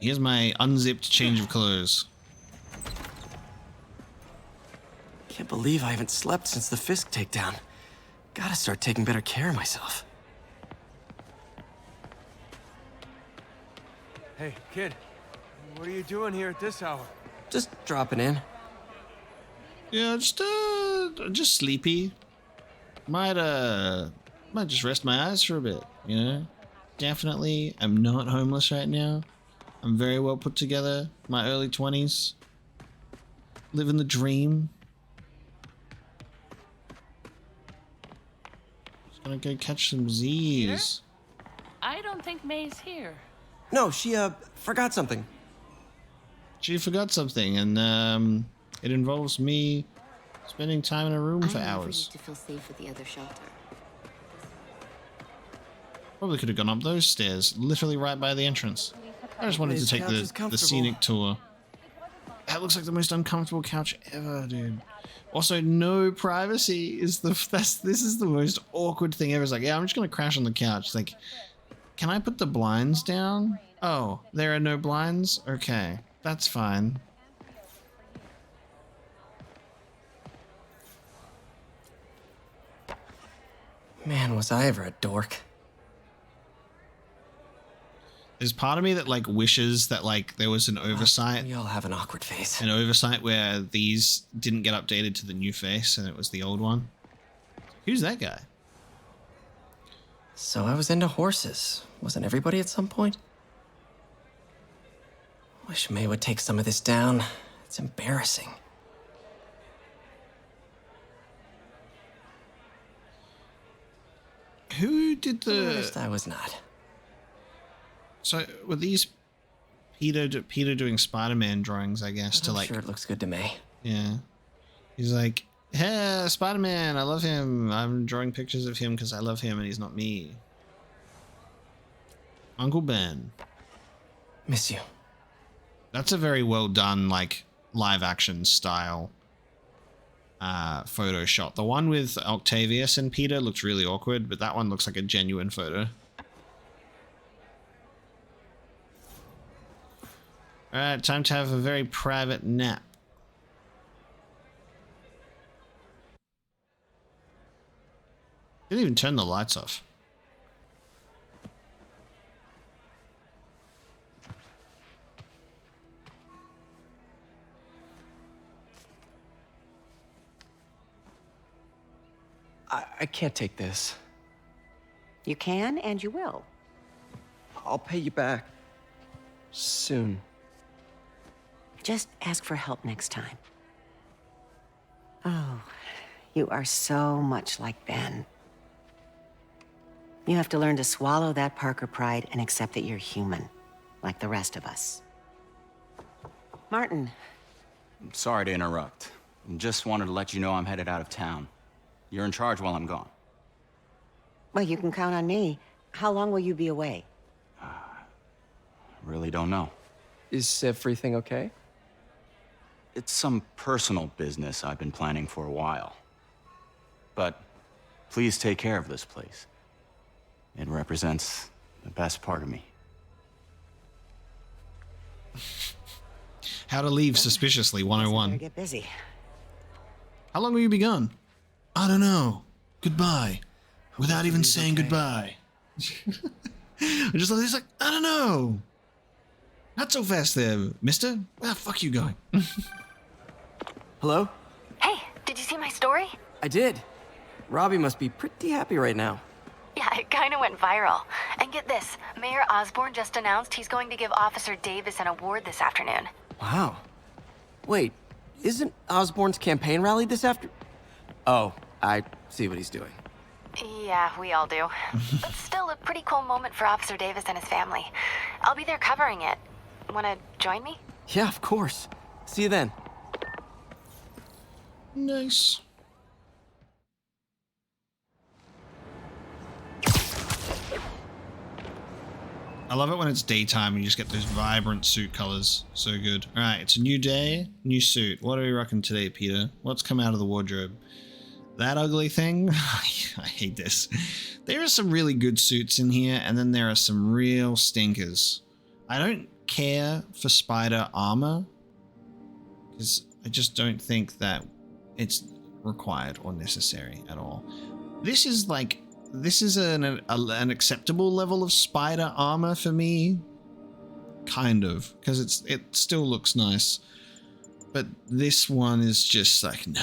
Here's my unzipped change of clothes. Can't believe I haven't slept since the Fisk takedown. Gotta start taking better care of myself. Hey, kid. What are you doing here at this hour? Just dropping in. Yeah, just sleepy. Might just rest my eyes for a bit, you know? Definitely, I'm not homeless right now. I'm very well put together. My early 20s. Living the dream. Just gonna go catch some Z's. I don't think May's here. No, she, forgot something. She forgot something, and, it involves me spending time in a room for hours. To feel safe at the other shelter. Probably could have gone up those stairs, literally right by the entrance. I just wanted to take the scenic tour. That looks like the most uncomfortable couch ever, dude. Also, no privacy is this is the most awkward thing ever. It's like, yeah, I'm just gonna crash on the couch. It's like, can I put the blinds down? Oh, there are no blinds? Okay, that's fine. Man, was I ever a dork. There's part of me that like wishes that like there was an oversight. We all have an awkward face. An oversight where these didn't get updated to the new face and it was the old one. Who's that guy? So I was into horses. Wasn't everybody at some point? Wish May would take some of this down. It's embarrassing. Who did the... Honest, I was not. So were these Peter doing Spider-Man drawings, I guess, to like... Sure, it looks good to me. Yeah. He's like, hey, Spider-Man, I love him. I'm drawing pictures of him because I love him and he's not me. Uncle Ben. Miss you. That's a very well done, like, live action style photo shot. The one with Octavius and Peter looks really awkward, but that one looks like a genuine photo. Alright, time to have a very private nap. Didn't even turn the lights off. I can't take this. You can and you will. I'll pay you back. Soon. Just ask for help next time. Oh, you are so much like Ben. You have to learn to swallow that Parker pride and accept that you're human, like the rest of us. Martin. I'm sorry to interrupt. Just wanted to let you know I'm headed out of town. You're in charge while I'm gone. Well, you can count on me. How long will you be away? Really don't know. Is everything okay? It's some personal business I've been planning for a while. But please take care of this place. It represents the best part of me. How to leave suspiciously 101. Get busy. How long will you be gone? I don't know. Goodbye. Without even saying goodbye. I just thought he's like, I don't know. Not so fast there, mister. Where the fuck you going? Hello? Hey, did you see my story? I did. Robbie must be pretty happy right now. Yeah, it kind of went viral. And get this, Mayor Osborne just announced he's going to give Officer Davis an award this afternoon. Wow. Wait, isn't Osborne's campaign rally this after... Oh, I see what he's doing. Yeah, we all do. But still a pretty cool moment for Officer Davis and his family. I'll be there covering it. Wanna join me? Yeah, of course. See you then. Nice. I love it when it's daytime and you just get those vibrant suit colors. So good. All right, it's a new day, new suit. What are we rocking today, Peter? What's come out of the wardrobe? That ugly thing? I hate this. There are some really good suits in here, and then there are some real stinkers. I don't care for spider armor, because I just don't think that it's required or necessary at all. This is like... This is an acceptable level of spider armor for me, kind of, because it still looks nice. But this one is just like, nah,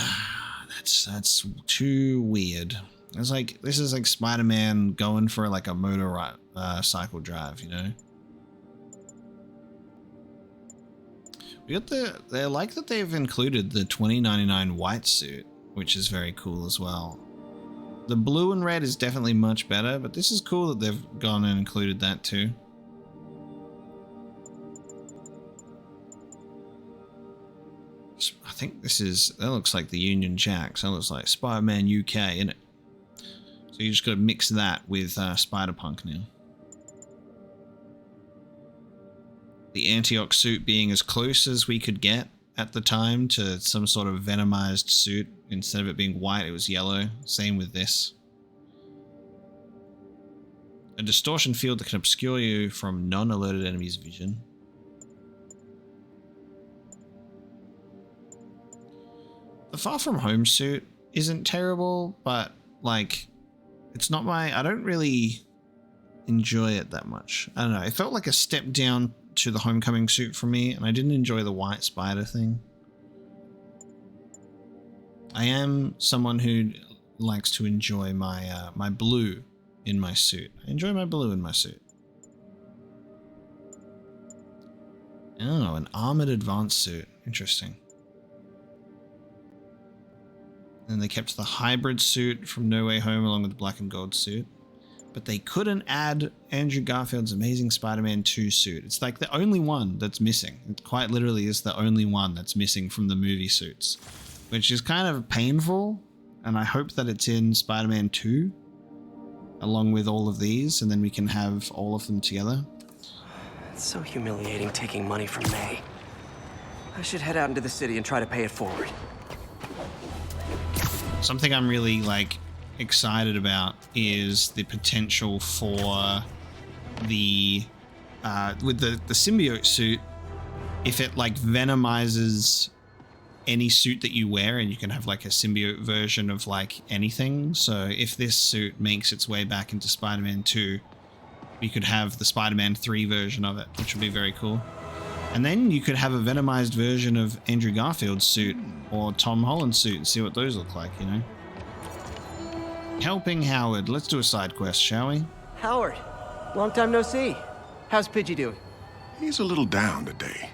that's too weird. It's like this is like Spider-Man going for like a motorcycle drive, you know. We got they like that they've included the 2099 white suit, which is very cool as well. The blue and red is definitely much better, but this is cool that they've gone and included that too. I think that looks like the Union Jack, so that looks like Spider-Man UK, innit? So you just gotta mix that with Spider-Punk now. The Antioch suit being as close as we could get at the time to some sort of venomized suit. Instead of it being white, it was yellow. Same with this. A distortion field that can obscure you from non-alerted enemies' vision. The Far From Home suit isn't terrible, but like, it's not I don't really enjoy it that much. I don't know. It felt like a step down to the Homecoming suit for me, and I didn't enjoy the white spider thing. I am someone who likes to enjoy my my blue in my suit. I enjoy my blue in my suit. Oh, an armored advanced suit. Interesting. And they kept the hybrid suit from No Way Home along with the black and gold suit. But they couldn't add Andrew Garfield's Amazing Spider-Man 2 suit. It's like the only one that's missing. It quite literally is the only one that's missing from the movie suits. Which is kind of painful, and I hope that it's in Spider-Man 2 along with all of these, and then we can have all of them together. It's so humiliating taking money from May. I should head out into the city and try to pay it forward. Something I'm really like excited about is the potential for the with the symbiote suit, if it like venomizes any suit that you wear, and you can have like a symbiote version of like anything. So if this suit makes its way back into Spider-Man 2, we could have the Spider-Man 3 version of it, which would be very cool. And then you could have a venomized version of Andrew Garfield's suit or Tom Holland's suit and see what those look like, you know. Helping Howard. Let's do a side quest, shall we? Howard, long time no see. How's Pidgey doing? He's a little down today.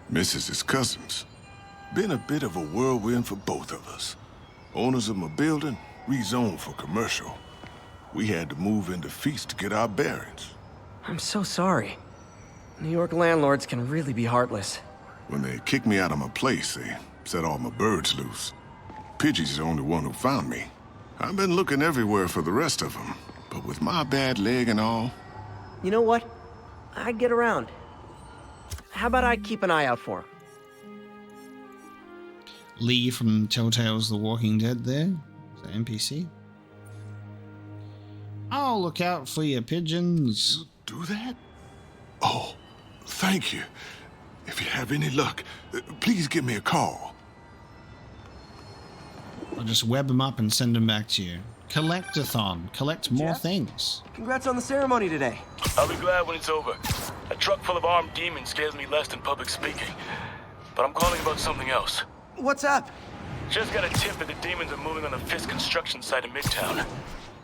Misses his cousins. Been a bit of a whirlwind for both of us. Owners of my building rezoned for commercial. We had to move into Feast to get our bearings. I'm so sorry. New York landlords can really be heartless. When they kicked me out of my place, they set all my birds loose. Pidgey's the only one who found me. I've been looking everywhere for the rest of them, but with my bad leg and all... You know what? I'd get around. How about I keep an eye out for him? Lee from Telltale's The Walking Dead there. Is that NPC? I'll look out for your pigeons. You do that? Oh, thank you. If you have any luck, please give me a call. I'll just web them up and send them back to you. Collect-a-thon. Collect more Jeff? things. Congrats on the ceremony today. I'll be glad when it's over. A truck full of armed demons scares me less than public speaking. But I'm calling about something else. What's up? Just got a tip that the demons are moving on the Fisk construction site in Midtown.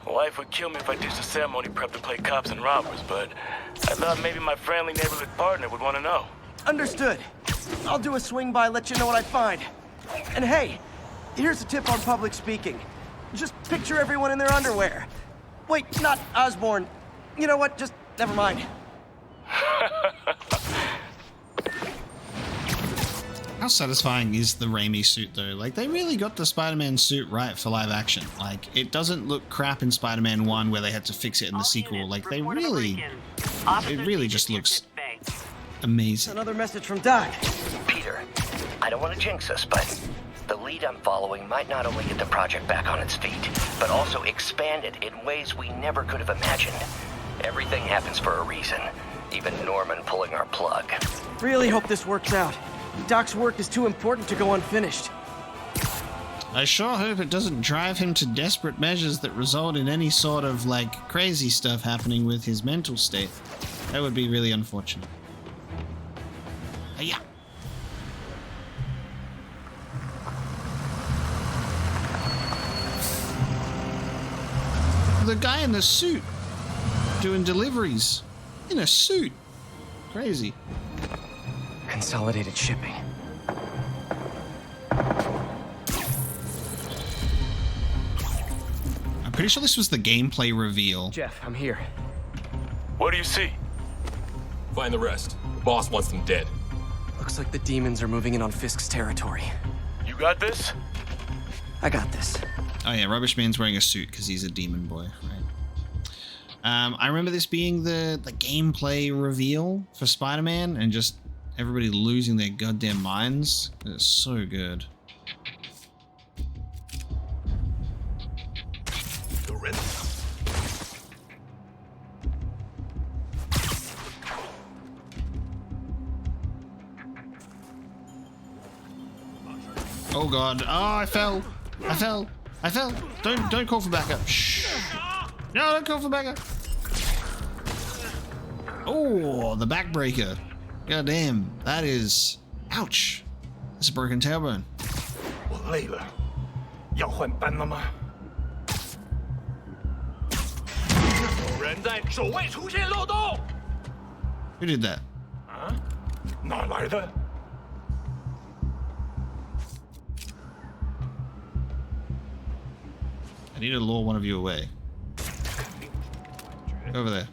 My wife would kill me if I ditched the ceremony prep to play cops and robbers, but I thought maybe my friendly neighborhood partner would want to know. Understood. I'll do a swing by, let you know what I find. And hey, here's a tip on public speaking. Just picture everyone in their underwear. Wait, not Osborn. You know what? Just never mind. How satisfying is the Raimi suit, though? Like, they really got the Spider-Man suit right for live action. Like, it doesn't look crap in Spider-Man 1 where they had to fix it in the sequel. Like, it really just looks amazing. Another message from Doc. Peter, I don't want to jinx us, but the lead I'm following might not only get the project back on its feet, but also expand it in ways we never could have imagined. Everything happens for a reason, even Norman pulling our plug. Really hope this works out. Doc's work is too important to go unfinished. I sure hope it doesn't drive him to desperate measures that result in any sort of, like, crazy stuff happening with his mental state. That would be really unfortunate. Yeah. The guy in the suit doing deliveries in a suit. Crazy. Consolidated shipping. I'm pretty sure this was the gameplay reveal. Jeff, I'm here. What do you see? Find the rest. The boss wants them dead. Looks like the demons are moving in on Fisk's territory. You got this? I got this. Oh yeah, Rubbish Man's wearing a suit because he's a demon boy, right? I remember this being the gameplay reveal for Spider-Man and just everybody losing their goddamn minds. It's so good. Oh god. Oh, I fell. I fell. I fell. Don't call for backup. Shh. No, don't call for backup. Oh, the backbreaker. God damn. That is... Ouch. That's a broken tailbone. Who did that? I need to lure one of you away. Over there.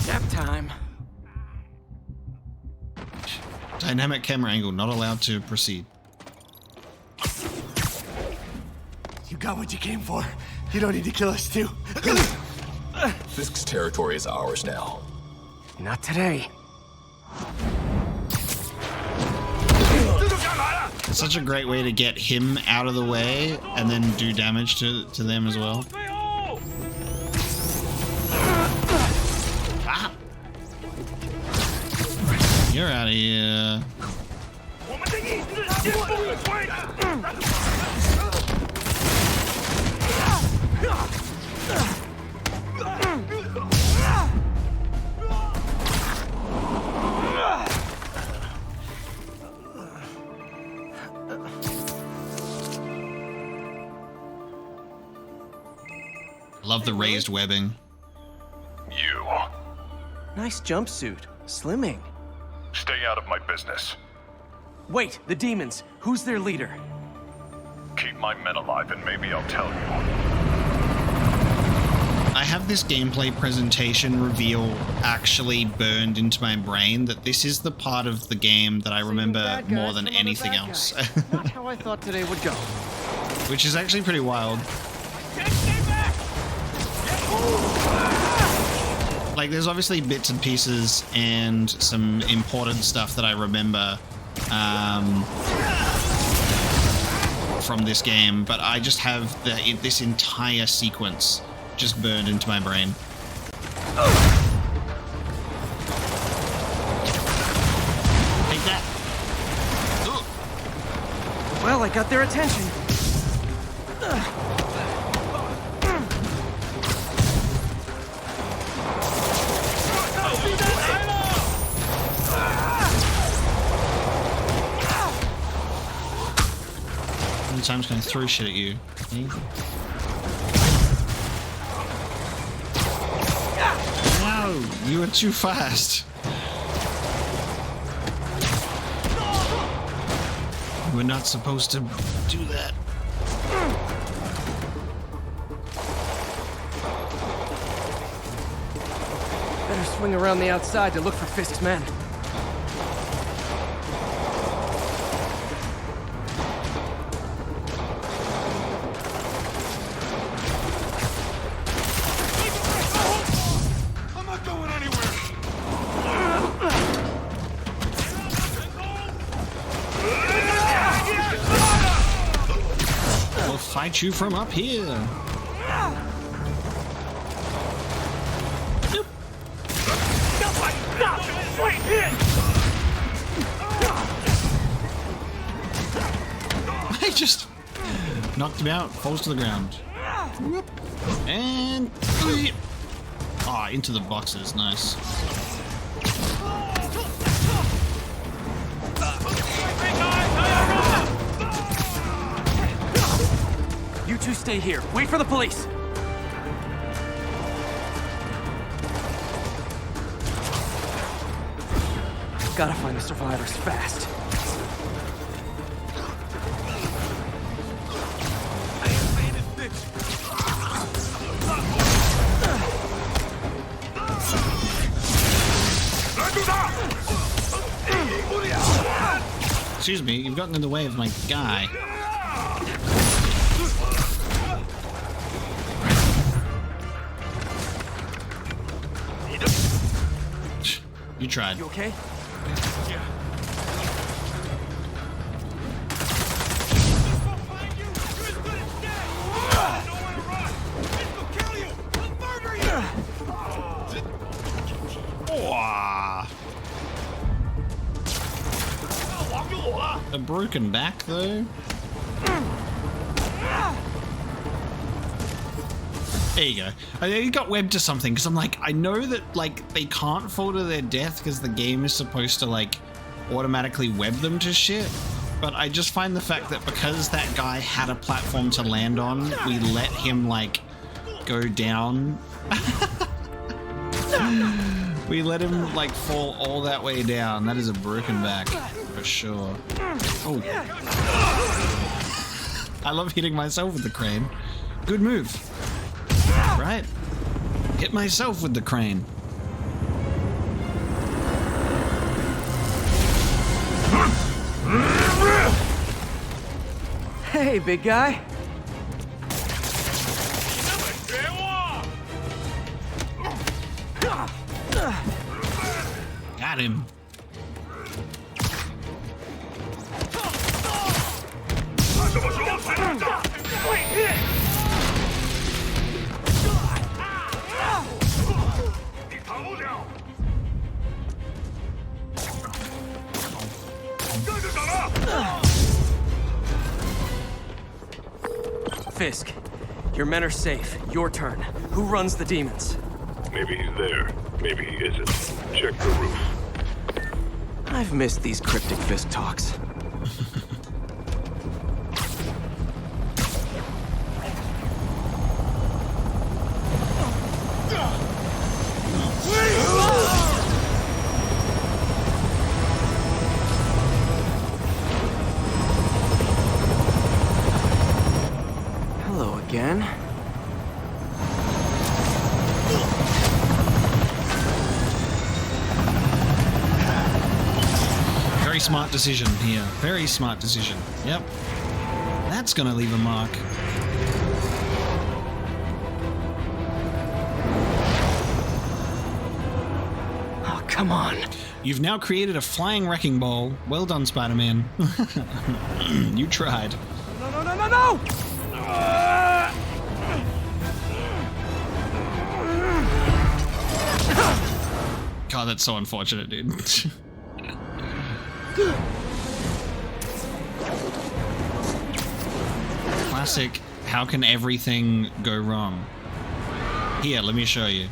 Nap time. Dynamic camera angle, not allowed to proceed. You got what you came for. You don't need to kill us too. Fisk's territory is ours now. Not today. Such a great way to get him out of the way and then do damage to them as well. Ah! You're out of here. Love the raised webbing. You. Nice jumpsuit. Slimming. Stay out of my business. Wait, the demons. Who's their leader? Keep my men alive and maybe I'll tell you. I have this gameplay presentation reveal actually burned into my brain that this is the part of the game that I remember more than anything else. Not how I thought today would go. Which is actually pretty wild. Like, there's obviously bits and pieces and some important stuff that I remember from this game, but I just have this entire sequence just burned into my brain. Take that. Well, I got their attention. time I'm just gonna throw shit at you. Okay? No, you were too fast. We're not supposed to do that. Better swing around the outside to look for Fisk's men. I'm not going anywhere. We'll fight you from up here. I just knocked him out, falls to the ground. And into the boxes, nice. You two stay here. Wait for the police. Gotta find the survivors fast. Excuse me, you've gotten in the way of my guy. You tried. You okay? Yeah. A broken back, though. There you go. You got webbed to something, because I'm like, I know that, like, they can't fall to their death because the game is supposed to, like, automatically web them to shit. But I just find the fact that because that guy had a platform to land on, we let him, like, go down. We let him, like, fall all that way down. That is a broken back, for sure. Oh. I love hitting myself with the crane. Good move. Right? Hit myself with the crane. Hey, big guy. Got him. Fisk, your men are safe. Your turn. Who runs the demons? Maybe he's there. Maybe he isn't. Check the roof. I've missed these cryptic Fisk talks. Hello again. Very smart decision here. Very smart decision. Yep. That's gonna leave a mark. Oh, come on. You've now created a flying wrecking ball. Well done, Spider-Man. You tried. No, no, no, no, no! God, that's so unfortunate, dude. Classic, how can everything go wrong? Here, let me show you.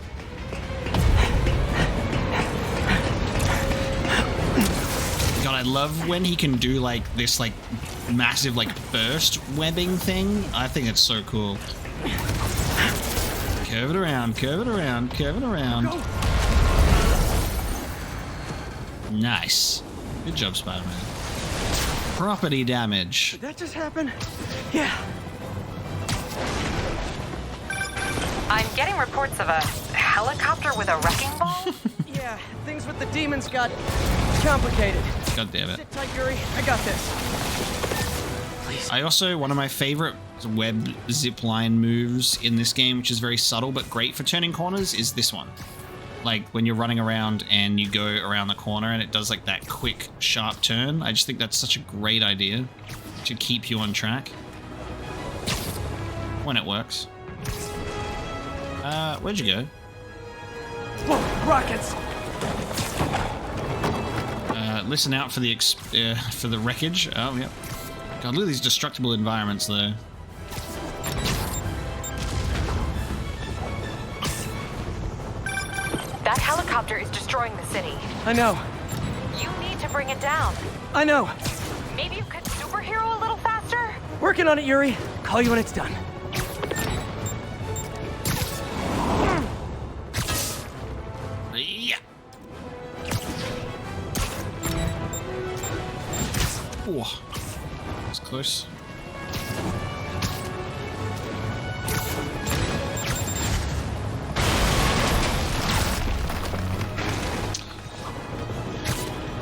God, I I love when he can do like this like massive like burst webbing thing. I think it's so cool. Curve it around, curve it around, curve it around. Nice. Good job, Spider-Man. Property damage. Did that just happen? Yeah. I'm getting reports of a helicopter with a wrecking ball. Yeah, things with the demons got complicated. God damn it. Sit tight, Yuri. I got this. I also, one of my favorite web zipline moves in this game, which is very subtle but great for turning corners, is this one. Like when you're running around and you go around the corner and it does like that quick, sharp turn. I just think that's such a great idea to keep you on track when it works. Where'd you go? Whoa, rockets! Listen out for the wreckage. Oh, yep. God, look at these destructible environments, though. That helicopter is destroying the city. I know. You need to bring it down. I know. Maybe you could superhero a little faster? Working on it, Yuri. Call you when it's done. Yeah. Oh, that's close.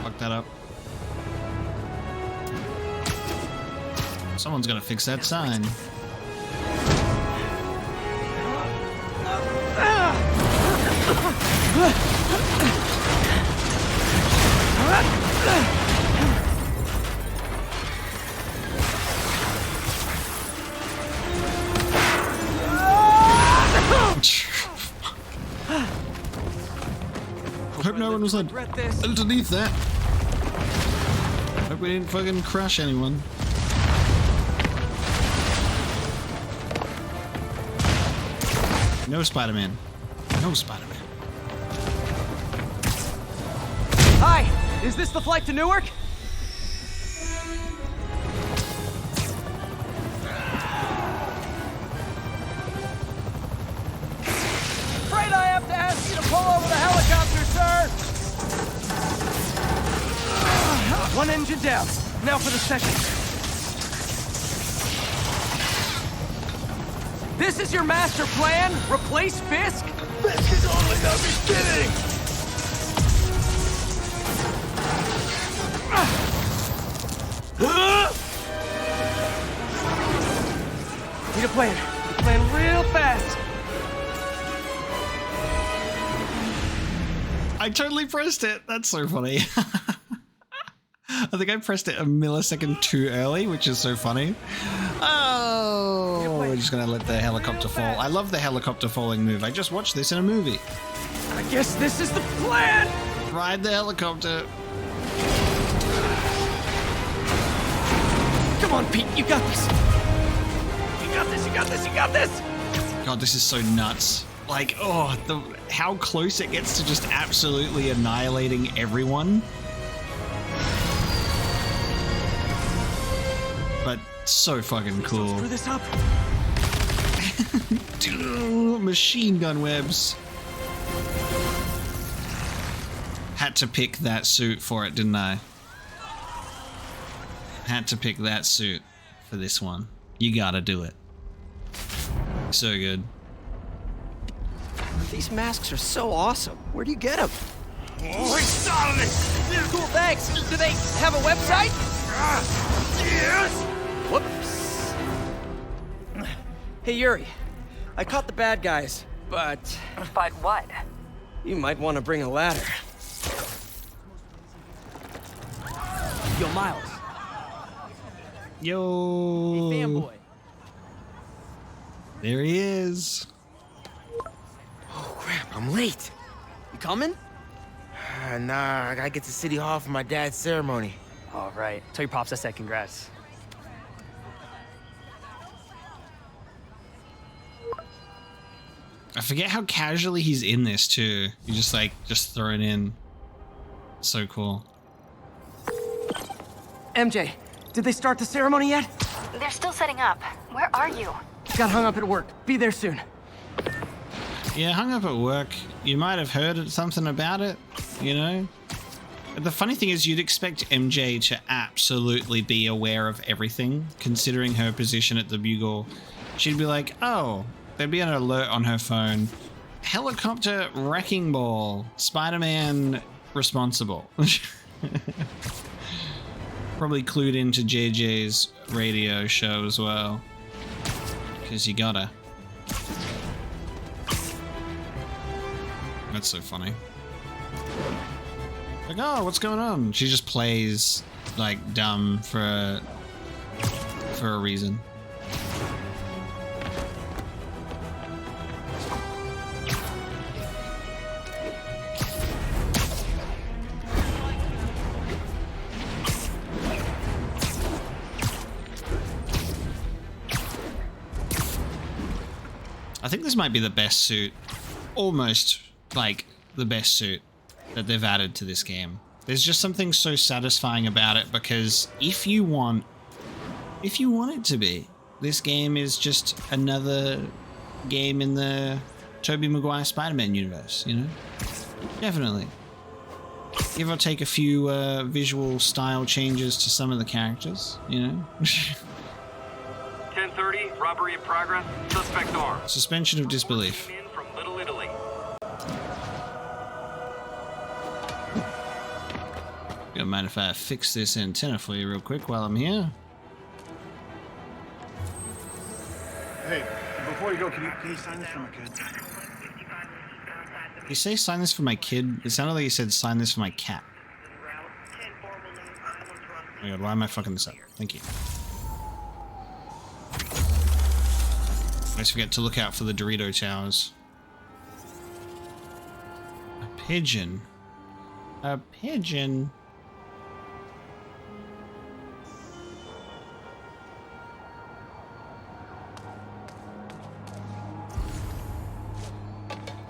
Fuck that up. Someone's gonna fix that sign. Hope no one was underneath that. Hope we didn't fucking crush anyone. No Spider-Man. No Spider-Man. Hi! Is this the flight to Newark? Afraid I have to ask you to pull over the helicopter, sir! One engine down. Now for the second. This is your master plan? Replace Fisk? Fisk is only the beginning! Need a plan. Need a plan real fast. I totally pressed it. That's so funny. I think I pressed it a millisecond too early, which is so funny. Oh, we're just gonna let the helicopter fall. I love the helicopter falling move. I just watched this in a movie. I guess this is the plan. Ride the helicopter. Come on, Pete. You got this. You got this. You got this. You got this. God, this is so nuts. Like, oh, how close it gets to just absolutely annihilating everyone. But so fucking cool. Screw this up. Machine gun webs. Had to pick that suit for it, didn't I? Had to pick that suit for this one. You gotta do it. So good. These masks are so awesome. Where do you get them? Oh, he's starting it! Cool, thanks. Do they have a website? Yes! Whoops. Hey, Yuri. I caught the bad guys, but... But what? You might want to bring a ladder. Yo, Miles. Yo. Hey, fanboy. There he is. Oh, crap, I'm late. You coming? Nah, I gotta get to City Hall for my dad's ceremony. All right. Tell your pops I said congrats. I forget how casually he's in this too. You just throw it in. So cool. MJ, did they start the ceremony yet? They're still setting up. Where are you? Got hung up at work. Be there soon. Yeah, hung up at work. You might have heard something about it, you know? The funny thing is you'd expect MJ to absolutely be aware of everything, considering her position at the Bugle. She'd be like, oh, there'd be an alert on her phone. Helicopter wrecking ball. Spider-Man responsible. Probably clued into JJ's radio show as well. Because you gotta. That's so funny. Like, oh, what's going on? She just plays like dumb for a reason. I think this might be the best suit, almost like the best suit that they've added to this game. There's just something so satisfying about it, because if you want it to be, this game is just another game in the Tobey Maguire Spider-Man universe, you know? Definitely. Give or take a few visual style changes to some of the characters, you know? 10:30, robbery in progress, suspect armed. Suspension of disbelief. In from Little Italy. You don't mind if I fix this antenna for you real quick while I'm here? Hey, before you go, can you sign this for my kid? You say sign this for my kid? It sounded like you said sign this for my cat. Oh my god, why am I fucking this up? Thank you. I just forget to look out for the Dorito towers. A pigeon. A pigeon.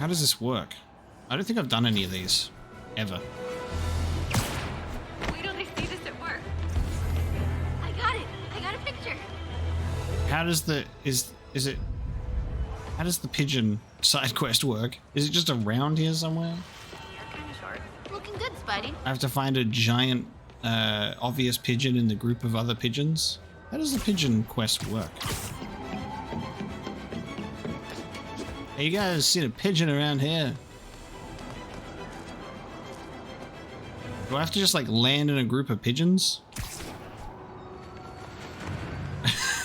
How does this work? I don't think I've done any of these. Ever. Wait till they see this at work. I got it. I got a picture. How does the... How does the pigeon side quest work? Is it just around here somewhere? You're kind of short. Looking good, Spidey. I have to find a giant, obvious pigeon in the group of other pigeons? How does the pigeon quest work? Hey, you guys seen a pigeon around here? Do I have to just like land in a group of pigeons?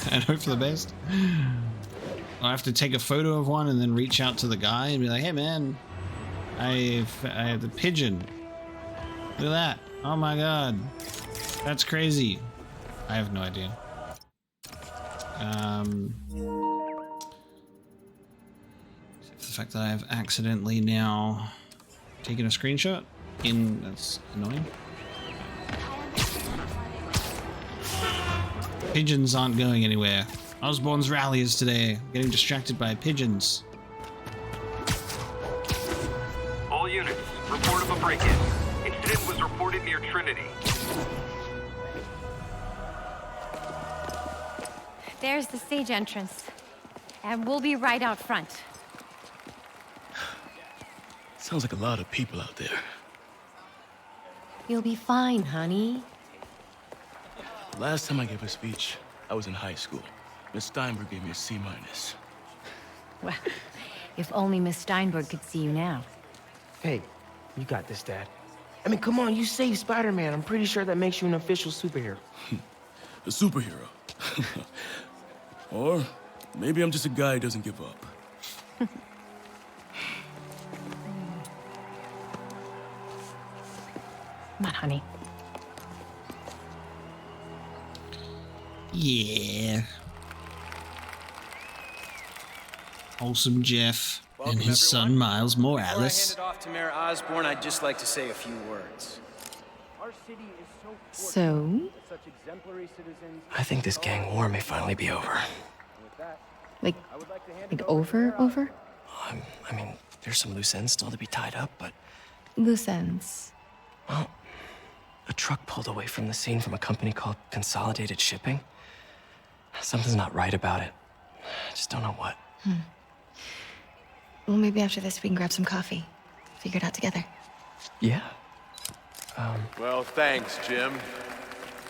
And hope for the best? I have to take a photo of one and then reach out to the guy and be like, hey man, I have the pigeon. Look at that. Oh my god. That's crazy. I have no idea. The fact that I have accidentally now taken a screenshot that's annoying. Pigeons aren't going anywhere. Osborn's rally is today. Getting distracted by pigeons. All units, report of a break-in. Incident was reported near Trinity. There's the stage entrance. And we'll be right out front. Sounds like a lot of people out there. You'll be fine, honey. Last time I gave a speech, I was in high school. Miss Steinberg gave me a C-. Well, if only Miss Steinberg could see you now. Hey, you got this, Dad. I mean, come on, you saved Spider-Man. I'm pretty sure that makes you an official superhero. A superhero. Or maybe I'm just a guy who doesn't give up. Come on, honey. Yeah. Wholesome Jeff and his son Miles Morales. Before I hand it off to Mayor Osborn, I'd just like to say a few words. So? I think this gang war may finally be over. Like over? I mean, there's some loose ends still to be tied up, but... Loose ends. Well, a truck pulled away from the scene from a company called Consolidated Shipping. Something's not right about it. I just don't know what. Well, maybe after this we can grab some coffee. Figure it out together. Yeah. Well, thanks, Jim.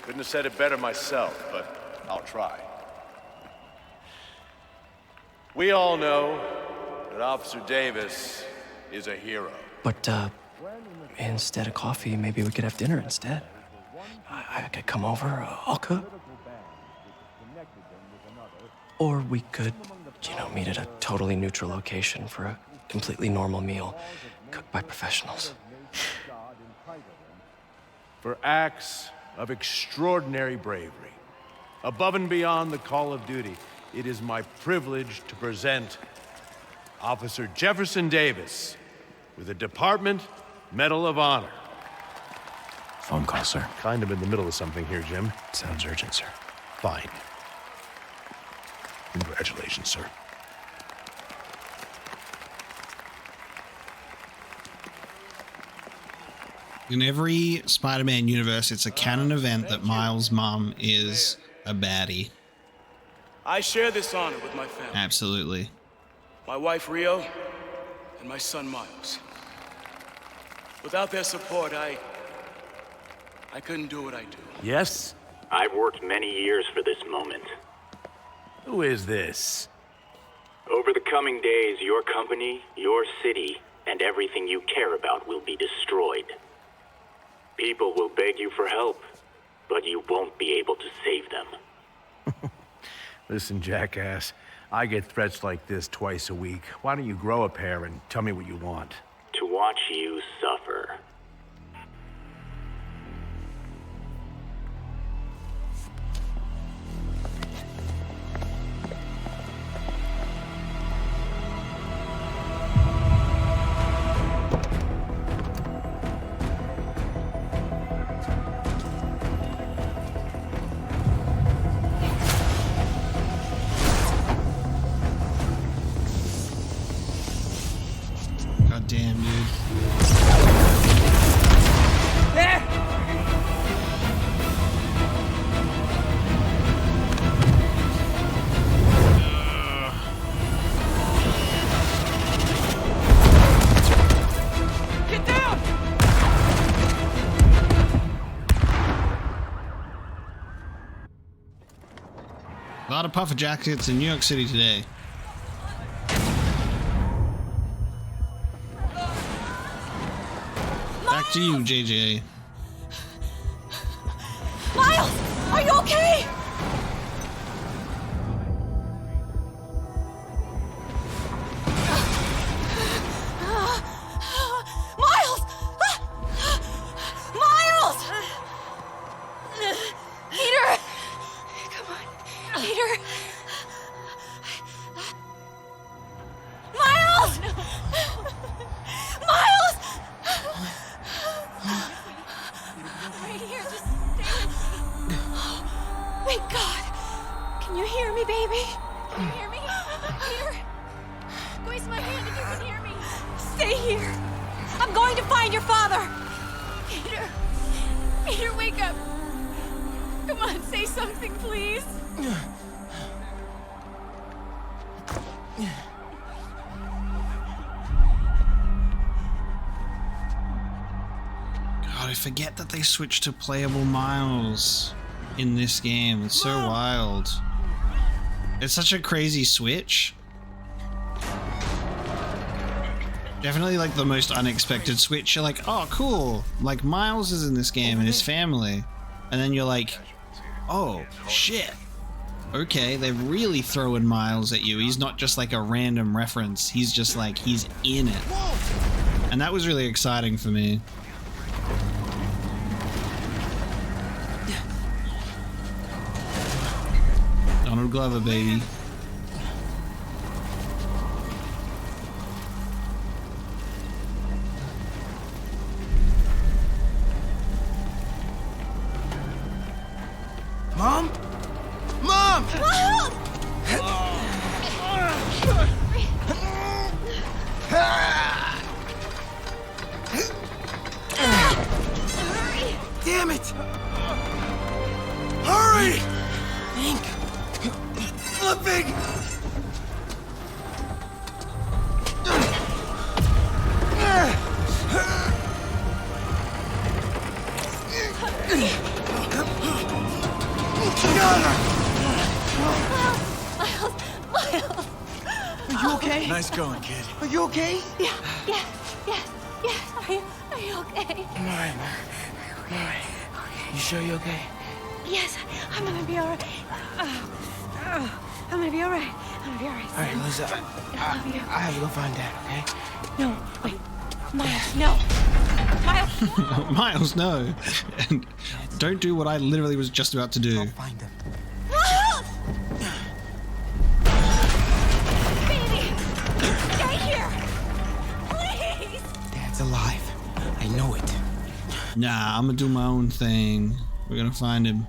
Couldn't have said it better myself, but I'll try. We all know that Officer Davis is a hero. But, instead of coffee, maybe we could have dinner instead. I could come over, I'll cook. Or we could, meet at a totally neutral location for a completely normal meal, cooked by professionals. For acts of extraordinary bravery, above and beyond the call of duty, it is my privilege to present Officer Jefferson Davis with the Department Medal of Honor. Phone call, sir. Kind of in the middle of something here, Jim. Sounds urgent, sir. Fine. Congratulations, sir. In every Spider-Man universe, it's a canon event that Miles' mom is a baddie. I share this honor with my family. Absolutely. My wife, Rio, and my son, Miles. Without their support, I couldn't do what I do. Yes? I've worked many years for this moment. Who is this? Over the coming days, your company, your city, and everything you care about will be destroyed. People will beg you for help, but you won't be able to save them. Listen, jackass, I get threats like this twice a week. Why don't you grow a pair and tell me what you want? To watch you suffer. God damn, dude. Get down! A lot of puffer jackets in New York City today. Back to you, JJ. Miles, are you okay? Miles! Miles! Peter! Come on, Peter. Miles! Miles! Right here, just stay with me. Thank God. Can you hear me, baby? Can you hear me? Peter? Squeeze my hand if you can hear me. Stay here. I'm going to find your father. Peter. Peter, wake up. Come on, say something, please. God, I forget that they switched to playable Miles in this game. It's so wild. It's such a crazy switch. Definitely like the most unexpected switch. You're like, oh, cool. Like Miles is in this game and his family. And then you're like, oh, shit. Okay, they're really throwing Miles at you. He's not just like a random reference. He's just like, he's in it. And that was really exciting for me. Donald Glover, baby. Mom? Mom! damn it! Hurry! Ink! Flipping! Miles! Are you okay? Nice going, kid. Are you okay? Yeah. Are you okay? I'm alright, man. I'm alright. You sure you're okay? Yes, I'm gonna be alright. I'm gonna be alright. I'm gonna be alright. Alright, Lisa. I love you. I have to go find Dad, okay? No, wait. Miles, no. Miles, Miles, no. And don't do what I literally was just about to do. I'll find him. Miles! Baby! Stay here! Please! Dad's alive. I know it. Nah, I'm gonna do my own thing. We're gonna find him.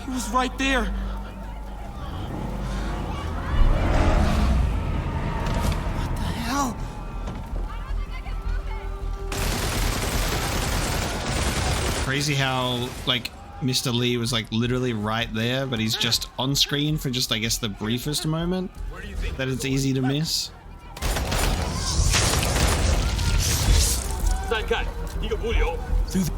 He was right there. What the hell? Crazy how, like, Mr. Lee was, like, literally right there, but he's just on screen for just, I guess, the briefest moment that it's easy to miss. Through the...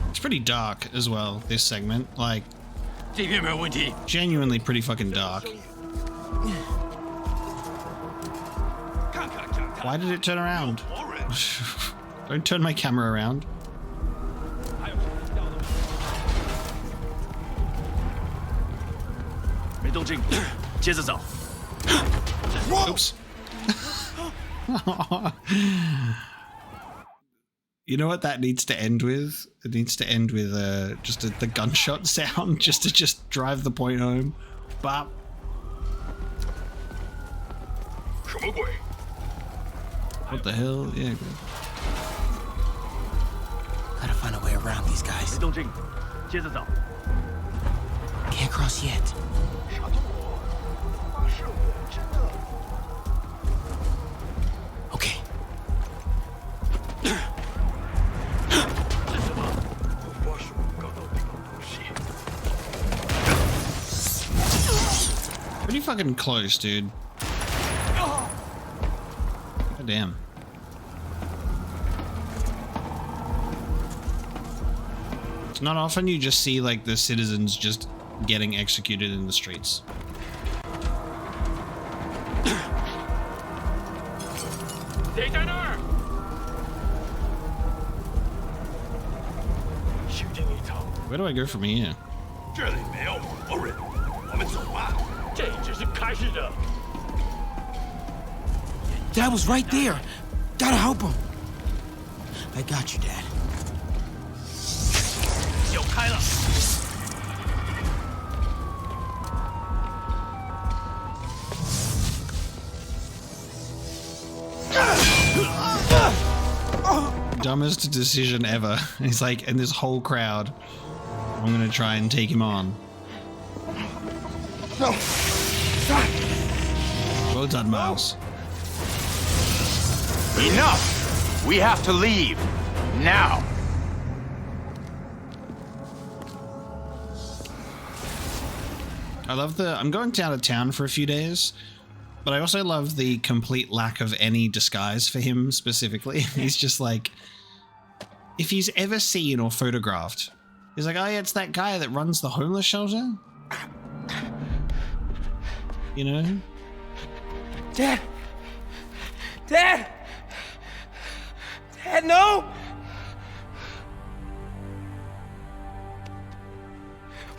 It's pretty dark as well, this segment. Like, genuinely pretty fucking dark. Why did it turn around? Don't turn my camera around. Oops. You know what that needs to end with? It needs to end with just the gunshot sound, just to drive the point home. Bop. What the hell? Yeah. Good. Gotta find a way around these guys. Can't cross yet. Okay. Pretty fucking close, dude. God damn. It's not often you just see, like, the citizens just getting executed in the streets. Where do I go from here? Dad was right there. Gotta help him. I got you, Dad. Dumbest decision ever. He's like, in this whole crowd, I'm gonna try and take him on. No. Well done, Miles. Enough! We have to leave. Now! I love I'm going out of town for a few days, but I also love the complete lack of any disguise for him specifically. He's just like, if he's ever seen or photographed, he's like, oh yeah, it's that guy that runs the homeless shelter. You know? Dad! Dad! Dad, no!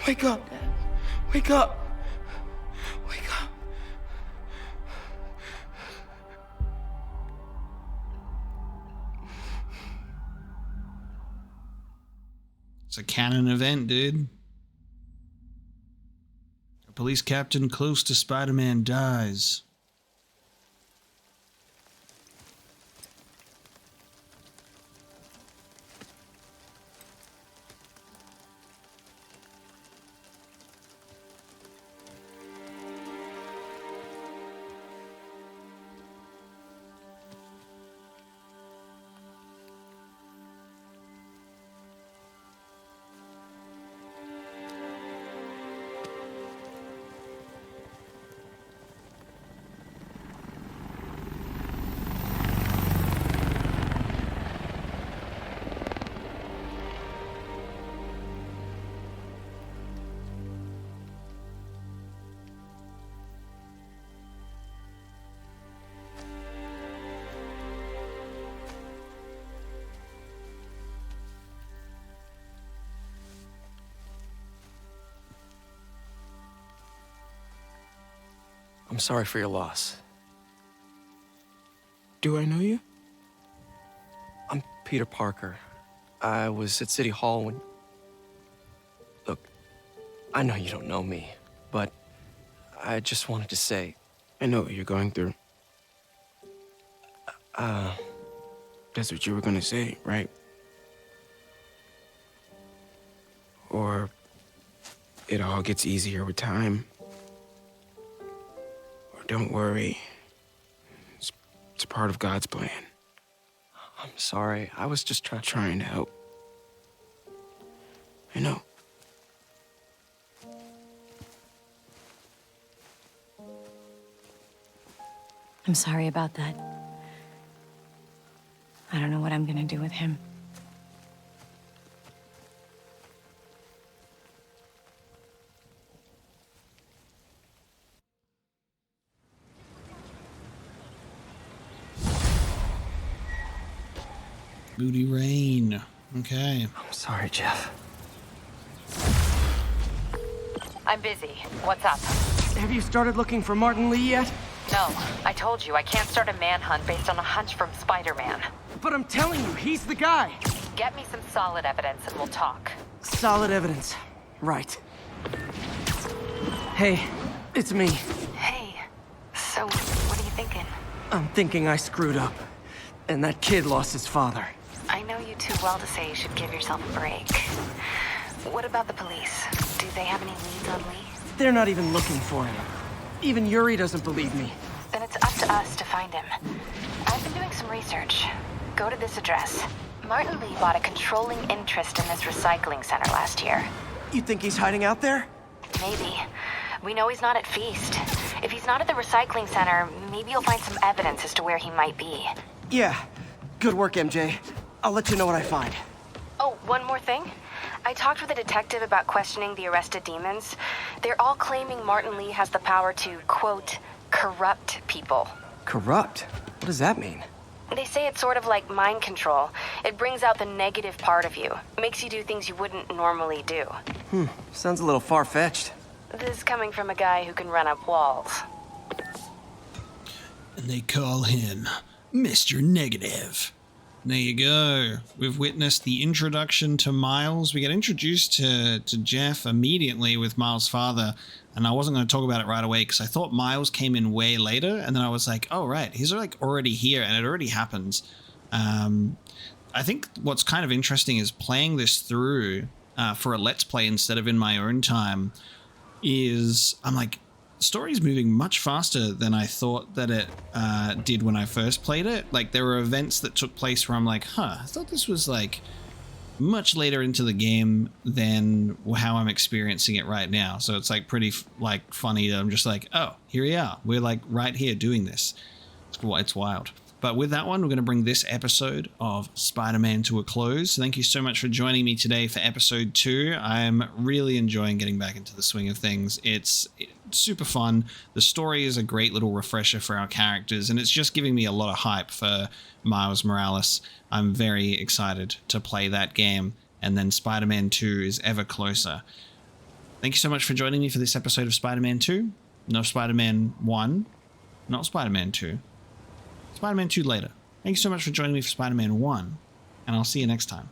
Wake up, Dad. Wake up. Wake up. It's a canon event, dude. Police captain close to Spider-Man dies. I'm sorry for your loss. Do I know you? I'm Peter Parker. I was at City Hall when... Look, I know you don't know me, but I just wanted to say... I know what you're going through. That's what you were gonna say, right? Or it all gets easier with time. Or don't worry. It's part of God's plan. I'm sorry. I was just Trying to help. I know. I'm sorry about that. I don't know what I'm gonna do with him. Booty rain. Okay. I'm sorry, Jeff. I'm busy. What's up? Have you started looking for Martin Lee yet? No, I told you I can't start a manhunt based on a hunch from Spider-Man. But I'm telling you, he's the guy. Get me some solid evidence and we'll talk. Solid evidence. Right. Hey, it's me. Hey, so what are you thinking? I'm thinking I screwed up. And that kid lost his father. I know you too well to say you should give yourself a break. What about the police? Do they have any leads on Lee? They're not even looking for him. Even Yuri doesn't believe me. Then it's up to us to find him. I've been doing some research. Go to this address. Martin Lee bought a controlling interest in this recycling center last year. You think he's hiding out there? Maybe. We know he's not at Feast. If he's not at the recycling center, maybe you'll find some evidence as to where he might be. Yeah. Good work, MJ. I'll let you know what I find. Oh, one more thing. I talked with a detective about questioning the arrested demons. They're all claiming Martin Lee has the power to, quote, corrupt people. Corrupt? What does that mean? They say it's sort of like mind control. It brings out the negative part of you. Makes you do things you wouldn't normally do. Sounds a little far-fetched. This is coming from a guy who can run up walls. And they call him Mr. Negative. There you go. We've witnessed the introduction to Miles. We get introduced to Jeff immediately with Miles' father, and I wasn't going to talk about it right away because I thought Miles came in way later, and then I was like, oh, right, he's like already here, and it already happens. I think what's kind of interesting is playing this through for a Let's Play instead of in my own time is I'm like, the story's moving much faster than I thought that it did when I first played it. Like, there were events that took place where I'm like, I thought this was like much later into the game than how I'm experiencing it right now. So it's like pretty like funny that I'm just like, oh, here we are. We're like right here doing this. It's wild. But with that one, we're going to bring this episode of Spider-Man to a close. Thank you so much for joining me today for episode 2. I'm really enjoying getting back into the swing of things. It's super fun. The story is a great little refresher for our characters, and it's just giving me a lot of hype for Miles Morales. I'm very excited to play that game, and then Spider-Man 2 is ever closer. Thank you so much for joining me for this episode of Spider-Man 2. No Spider-Man 1, not Spider-Man 2. Spider-Man 2 later. Thank you so much for joining me for Spider-Man 1, and I'll see you next time.